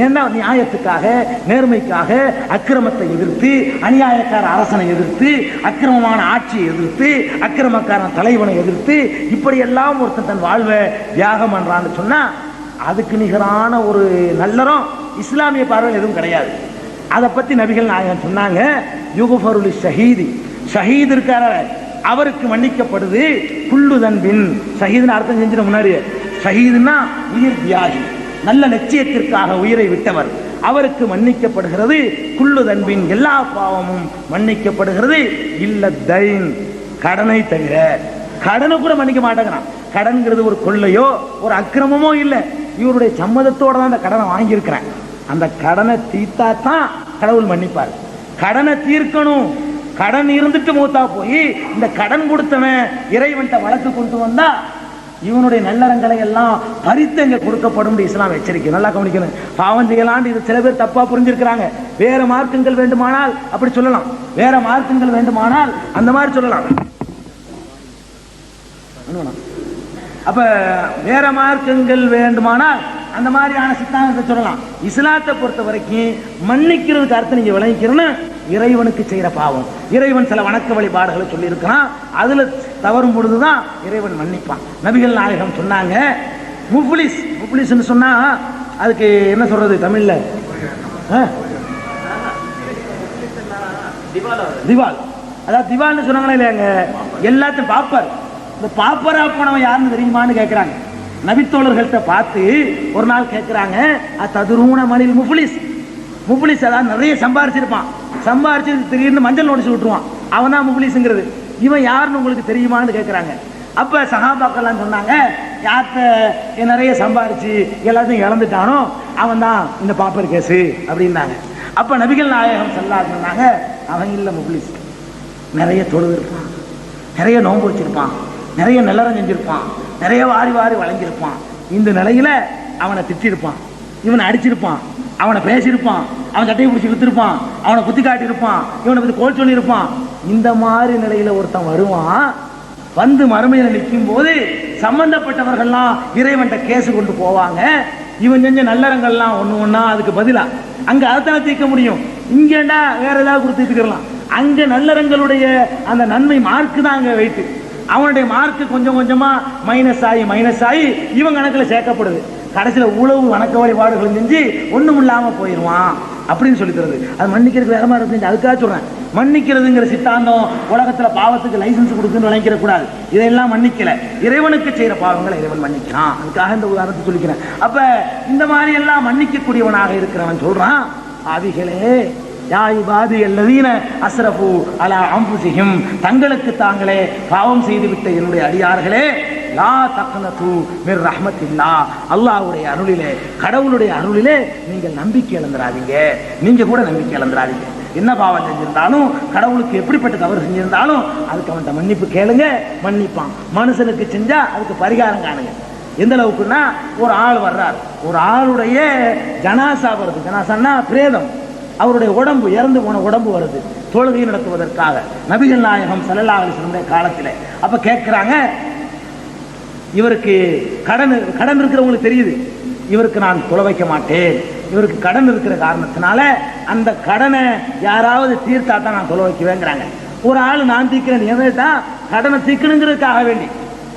ஏன்னா நியாயத்துக்காக, நேர்மைக்காக, அக்கிரமத்தை எதிர்த்து, அநியாயக்கார அரசனை எதிர்த்து, அக்கிரமமான ஆட்சியை எதிர்த்து, அக்கிரமக்காரன் தலைவனை எதிர்த்து, இப்படி எல்லாம் ஒருத்தன் தன் வாழ்வை தியாகம் பண்றான்னு சொன்னா அதுக்கு நிகரான ஒரு நல்லறம் இஸ்லாமிய பார்வையில் எதுவும் கிடையாது. அதை பத்தி நபிகள் நாயகம் சொன்னாங்க, யுகுஃபருலி ஷஹீதி, ஷஹீத் இருக்கார அவருக்கு மன்னிக்கப்படுது குல்லு தன்பின். ஷஹீதுன்னு அர்த்தம் செஞ்சிட முன்னாடி, ஷஹீதுன்னா உயிர் தியாகி, நல்ல லட்சியத்திற்காக உயிரை விட்டவர், அவருக்கு மன்னிக்கப்படுகிறது குல்லு தன்பின், எல்லா பாவமும் மன்னிக்கப்படுகிறது, இல்ல தைன், கடனை தவிர. கடனை கூட மன்னிக்க மாட்டேங்கிறான். கடன்கிறது ஒரு கொள்ளையோ ஒரு அக்கிரமமோ இல்லை, இவருடைய சம்மதத்தோட தான் அந்த கடனை வாங்கியிருக்கிறேன். அந்த கடனை தீர்த்தா தான் கடவுள் மன்னிப்பார். கடனை தீர்க்கணும். கடன் இருந்துட்டு மூத்தா போய் இந்த கடன் கொடுத்தவன் இறைவன்ட்ட வழக்கு கொண்டு வந்தா இவனுடைய நல்லறங்களை எல்லாம் பறித்து அங்கே கொடுக்கப்படும் இஸ்லாம் எச்சரிக்கை. நல்லா கவனிக்கணும். பாவம் செய்யலான்னு இது சில பேர் தப்பா புரிஞ்சிருக்கிறாங்க. வேற மார்க்கங்கள் வேண்டுமானால் அப்படி சொல்லலாம், வேற மார்க்கங்கள் வேண்டுமானால் அந்த மாதிரி சொல்லலாம். அப்ப வேற மார்க்கங்கள் வேண்டுமானால் அந்த மாதிரியான சித்தாந்தத்தை சொல்லலாம். இஸ்லாத்தை பொறுத்த வரைக்கும் மன்னிக்கிறதுக்கு அர்த்தம் நீங்க விளங்கிக்கிறேன்னு, இறைவனுக்கு செய்யற பாவம், இறைவன் சில வணக்க வழிபாடுகளை சொல்லி இருக்கிறான், அதுல தவறும் பொழுதுதான் இறைவன் மன்னிப்பான். நபிகள் நாயகம் சொன்னாங்க, முஃப்லிஸ், முஃப்லிஸ்ன்னு சொன்னா அதுக்கு என்ன சொல்றது தமிழ்ல? திவால். அதாவது திவால்னு சொன்னாங்களே இல்லையாங்க, எல்லாத்தையும் பாப்பார். இந்த பாப்பரா போனவன் யாருன்னு தெரியுமான்னு கேட்கிறாங்க. நபித்தோழர்கள்ட்ட பார்த்து ஒரு நாள் கேட்கிறாங்க, ததுரூன மணில் முஃப்லிஸ். முஃப்லிஸ் அதாவது நிறைய சம்பாரிச்சிருப்பான், சம்பாரிச்சு திடீர்னு மஞ்சள் நோட்டீஸ் விட்டுருவான், அவன் தான் முஃப்லிஸ்ங்கிறது. இவன் யாருன்னு உங்களுக்கு தெரியுமான்னு கேட்கிறாங்க. அப்ப சஹாபாக்கெல்லாம் சொன்னாங்க, யார்கிட்ட நிறைய சம்பாரிச்சு எல்லாத்தையும் இழந்துட்டானோ அவன் தான் இந்த பாப்பர் கேசு அப்படின்னாங்க. அப்ப நபிகள் நாயகம் ஸல்லல்லாஹு சொன்னாங்க, அவன் இல்ல முஃப்லிஸ், நிறைய தொழுது இருப்பான், நிறைய நோன்பு வச்சிருப்பான், நிறைய நல்லறம் செஞ்சிருப்பான், நிறைய வாரி வாரி வழங்கியிருப்பான். இந்த நிலையில அவனை திட்டிருப்பான், இவனை அடிச்சிருப்பான், அவனை பேசியிருப்பான், அவன் சட்டையை பிடிச்சி இழுத்திருப்பான், அவனை குத்தி காட்டியிருப்பான், இவனை பத்தி கோல் சொல்லியிருப்பான். இந்த மாதிரி நிலையில ஒருத்தன் வருவான், வந்து மறுமையில நிற்கும் போது சம்பந்தப்பட்டவர்கள்லாம் இறைவன்ட்ட கேசு கொண்டு போவாங்க. இவன் செஞ்ச நல்லறங்கள்லாம் ஒண்ணு ஒண்ணா அதுக்கு பதிலா அங்க அர்த்தத்தை தீர்க்க முடியும். இங்கேண்டா வேற ஏதாவது கொடுத்துக்கலாம். அங்க நல்லறங்களுடைய அந்த நன்மை மார்க்கு தான் அங்க வைத்து, அவனுடைய மார்க்கு கொஞ்சம் கொஞ்சமா மைனஸ் ஆகி இவன் கணக்குல சேர்க்கப்படுது. கடைசியில உழவு வணக்க வழிபாடுகள் செஞ்சு ஒண்ணும் இல்லாம போயிடுவான் அப்படின்னு சொல்லி தருது. அது மன்னிக்கிறதுக்கு வேற மாதிரி இருக்கு. அதுக்காக சொல்றேன், மன்னிக்கிறதுங்கிற சித்தாந்தம் உலகத்துல பாவத்துக்கு லைசன்ஸ் கொடுக்குன்னு நினைக்கிற கூடாது. இதெல்லாம் மன்னிக்கல, இறைவனுக்கு செய்யற பாவங்களை இறைவன் மன்னிக்கிறான். அதுக்காக இந்த உதாரணத்தை சொல்லிக்கிறேன். அப்ப இந்த மாதிரி எல்லாம் மன்னிக்கக்கூடியவனாக இருக்கிறவன் சொல்றான், ஆதிகளே யாயிபாதி அல்லதீன அஸ்ரஃபு அலா அன்ஃபுஸிஹிம், தங்களுக்கு தாங்களே பாவம் செய்துவிட்ட என்னுடைய அடியார்களே, லா தக்னது மிர் ரஹ்மத்தில்லாஹ், அல்லாஹ்வுடைய அருளிலே, கடவுளுடைய அருளிலே நீங்கள் நம்பிக்கை இழந்துராதீங்க. நீங்க கூட நம்பிக்கை இழந்துராதீங்க. என்ன பாவம் செஞ்சிருந்தாலும், கடவுளுக்கு எப்படிப்பட்ட தவறு செஞ்சிருந்தாலும் அதுக்கு அவன்கிட்ட மன்னிப்பு கேளுங்க, மன்னிப்பான். மனுஷனுக்கு செஞ்சா அதுக்கு பரிகாரம் காணுங்க. எந்த அளவுக்குன்னா, ஒரு ஆள் வர்றார், ஒரு ஆளுடைய ஜனாசா வருது, ஜனாசான்னா பிரேதம், அவருடைய உடம்பு, இறந்து போன உடம்பு வருது தொழுகை நடத்துவதற்காக நபிகள் நாயகம் ஸல்லல்லாஹு அலைஹி வஸல்லம் காலத்தில். அப்ப கேட்கிறாங்க, இவருக்கு கடன் இருக்கிறவங்களுக்கு தெரியுது, இவருக்கு நான் தொலை வைக்க மாட்டேன், இவருக்கு கடன் இருக்கிற காரணத்தினால அந்த கடனை யாராவது தீர்த்தா தான் நான் தொலை வைக்குவேங்கிறாங்க. ஒரு ஆள் நான் தீர்க்கிறேன் எதா கடனை தீர்க்கணுங்கிறதுக்காக வேண்டி,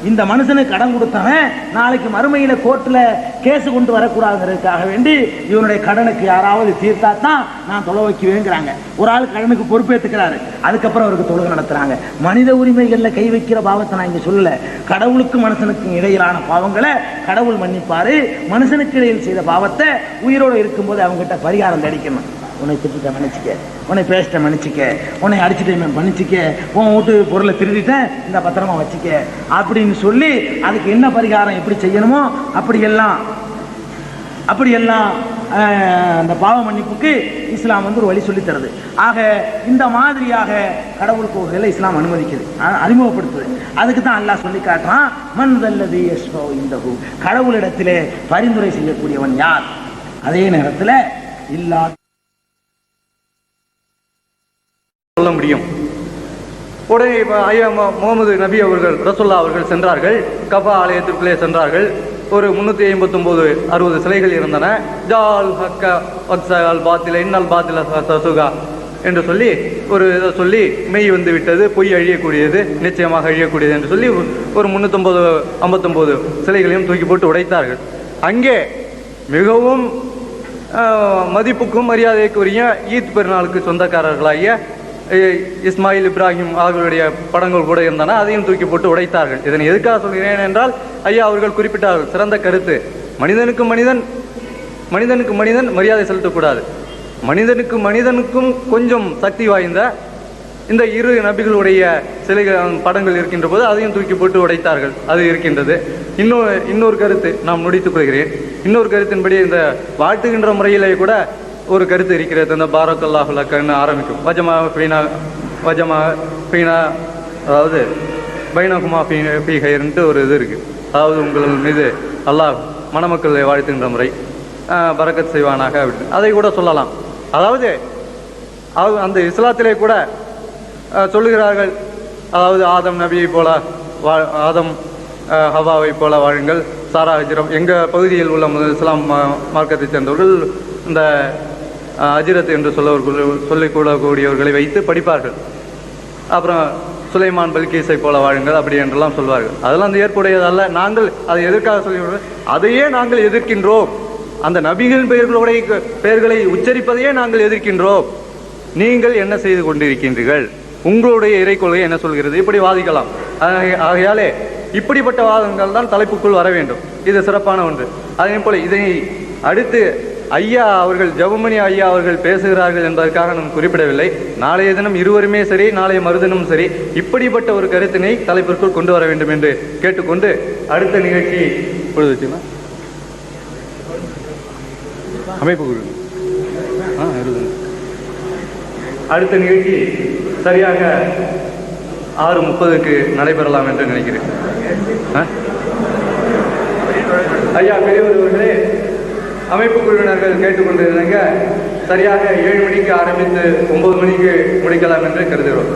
இந்த மனுஷனுக்கு கடன் கொடுத்தவன் நாளைக்கு மறுமையில கோர்ட்ல கேஸ் கொண்டு வரக்கூடாதுங்கிறதுக்காக வேண்டி இவனுடைய கடனுக்கு யாராவது தீர்த்தா தான் நான் தொலை வைக்குவேங்கிறாங்க. ஒரு ஆள் கடனுக்கு பொறுப்பேற்றுக்கிறாரு, அதுக்கப்புறம் அவருக்கு தொழுகை நடத்துறாங்க. மனித உரிமைகள்ல கை வைக்கிற பாவத்தை நான் இங்க சொல்லல, கடவுளுக்கும் மனுஷனுக்கும் இடையிலான பாவங்களை கடவுள் மன்னிப்பாரு, மனுஷனுக்கு இடையில் செய்த பாவத்தை உயிரோடு இருக்கும்போது அவங்ககிட்ட பரிகாரம் தடிக்கணும். உன்னை திட்ட மன்னிச்சிக்க, உன்னை பேசிட்ட மன்னிச்சிக்க, உன்னை அடிச்சுட்டேன் மன்னிச்சிக்க, உன் வீட்டு பொருளை திருடிட்டேன் இந்த பத்திரமா வச்சுக்க அப்படின்னு சொல்லி அதுக்கு என்ன பரிகாரம் எப்படி செய்யணுமோ அப்படியெல்லாம் அந்த பாவ மன்னிப்புக்கு இஸ்லாம் வந்து ஒரு வழி சொல்லி தருது. ஆக இந்த மாதிரியாக கடவுள் கோவில்களை இஸ்லாம் அனுமதிக்குது, அறிமுகப்படுத்துது. அதுக்கு தான் அல்லாஹ் சொல்லி காட்டுறான், மன் தல்லதி யஷ்ஃபஉ இன்தஹு, கடவுளிடத்திலே பரிந்துரை செய்யக்கூடியவன் யார். அதே நேரத்தில் இல்லாத சொல்ல முடியும். உடனே ஐயா முகமது நபி அவர்கள், ரசூல்லா அவர்கள் சென்றார்கள், கபா ஆலயத்திற்குள்ளே சென்றார்கள். ஒரு 359-60 சிலைகள் இருந்தன. ஜால் ஹக்க வக்ஸல் பாத்தில இன்னல் பாத்தில சசுகா என்று சொல்லி ஒரு இதை சொல்லி, மெய் வந்து விட்டது, பொய் அழியக்கூடியது, நிச்சயமாக அழியக்கூடியது என்று சொல்லி ஒரு 359 சிலைகளையும் தூக்கி போட்டு உடைத்தார்கள். அங்கே மிகவும் மதிப்புக்கும் மரியாதைக்குரிய ஈத் பெருநாளுக்கு சொந்தக்காரர்களாகிய இஸ்மாயில் இப்ராஹிம் அவர்களுடைய படங்கள் கூட இருந்தன, அதையும் தூக்கி போட்டு உடைத்தார்கள். இதனை எதுக்காக சொல்கிறேன் என்றால், ஐயா அவர்கள் குறிப்பிட்டார்கள் சிறந்த கருத்து, மனிதனுக்கு மனிதன் மரியாதை செலுத்தக்கூடாது. மனிதனுக்கும் கொஞ்சம் சக்தி வாய்ந்த இந்த இரு நபிகளுடைய சிலைகள் படங்கள் இருக்கின்ற போது அதையும் தூக்கி போட்டு உடைத்தார்கள். அது இருக்கின்றது. இன்னொரு கருத்து நான் முடித்துக் கொள்கிறேன். இன்னொரு கருத்தின்படி இந்த வாழ்த்துகின்ற முறையிலே கூட ஒரு கருத்து இருக்கிறது. இந்த பாரக்கல்லாஹு லக்கன்னு ஆரம்பிக்கும், வஜமா ஃபீனா, அதாவது பைனகுமா ஃபீஹைர்ன்ட்டு ஒரு இது இருக்குது. அதாவது உங்கள் மீது அல்லாஹ் மணமக்களை வாழ்த்துகின்ற முறை, பரக்கத் செய்வானாக அப்படின்னு அதை கூட சொல்லலாம். அதாவது அந்த இஸ்லாத்திலே கூட சொல்லுகிறார்கள், அதாவது ஆதம் நபியை போல ஆதம் ஹவாவை போல வாழுங்கள், சாரா ஹஜ்ரம். எங்கள் பகுதியில் உள்ள இஸ்லாம் மார்க்கத்தை சேர்ந்தவர்கள் இந்த அஜிரத் என்று சொல்லிக்கூடக்கூடியவர்களை வைத்து படிப்பார்கள். அப்புறம் சுலைமான் பல்கீஸை போல வாழுங்கள் அப்படி என்றெல்லாம் சொல்வார்கள். அதெல்லாம் அந்த ஏற்புடையதல்ல. நாங்கள் அதை எதற்காக சொல்லி, அதையே நாங்கள் எதிர்க்கின்றோம். அந்த நபிகளின் பெயர்களை உச்சரிப்பதையே நாங்கள் எதிர்க்கின்றோம். நீங்கள் என்ன செய்து கொண்டிருக்கின்றீர்கள், உங்களுடைய இறைக்கொள்கை என்ன சொல்கிறது, இப்படி வாதிக்கலாம். ஆகையாலே இப்படிப்பட்ட வாதங்கள் தான் தலைப்புக்குள் வர வேண்டும். இது சிறப்பான ஒன்று. அதே போல இதனை அடுத்து ஐயா அவர்கள், ஜவுமணி ஐயா அவர்கள் பேசுகிறார்கள் என்பதற்காக நான் குறிப்பிடவில்லை. நாளைய தினம் இருவருமே சரி, நாளைய மறுதினமும் சரி, இப்படிப்பட்ட ஒரு கருத்தினை தலைப்பிற்குள் கொண்டு வர வேண்டும் என்று கேட்டுக்கொண்டு அடுத்த நிகழ்ச்சி பொழுது வச்சுக்கலாம். அமைப்பு குழு அடுத்த நிகழ்ச்சி சரியாக 6:30க்கு நடைபெறலாம் என்று நினைக்கிறேன். ஐயா பெரியவர் அவர்களே, அமைப்பு குழுவினர்கள் கேட்டுக்கொண்டிருந்தாங்க, சரியாக 7 மணிக்கு ஆரம்பித்து 9 மணிக்கு முடிக்கலாம் என்று கருதுகிறோம்.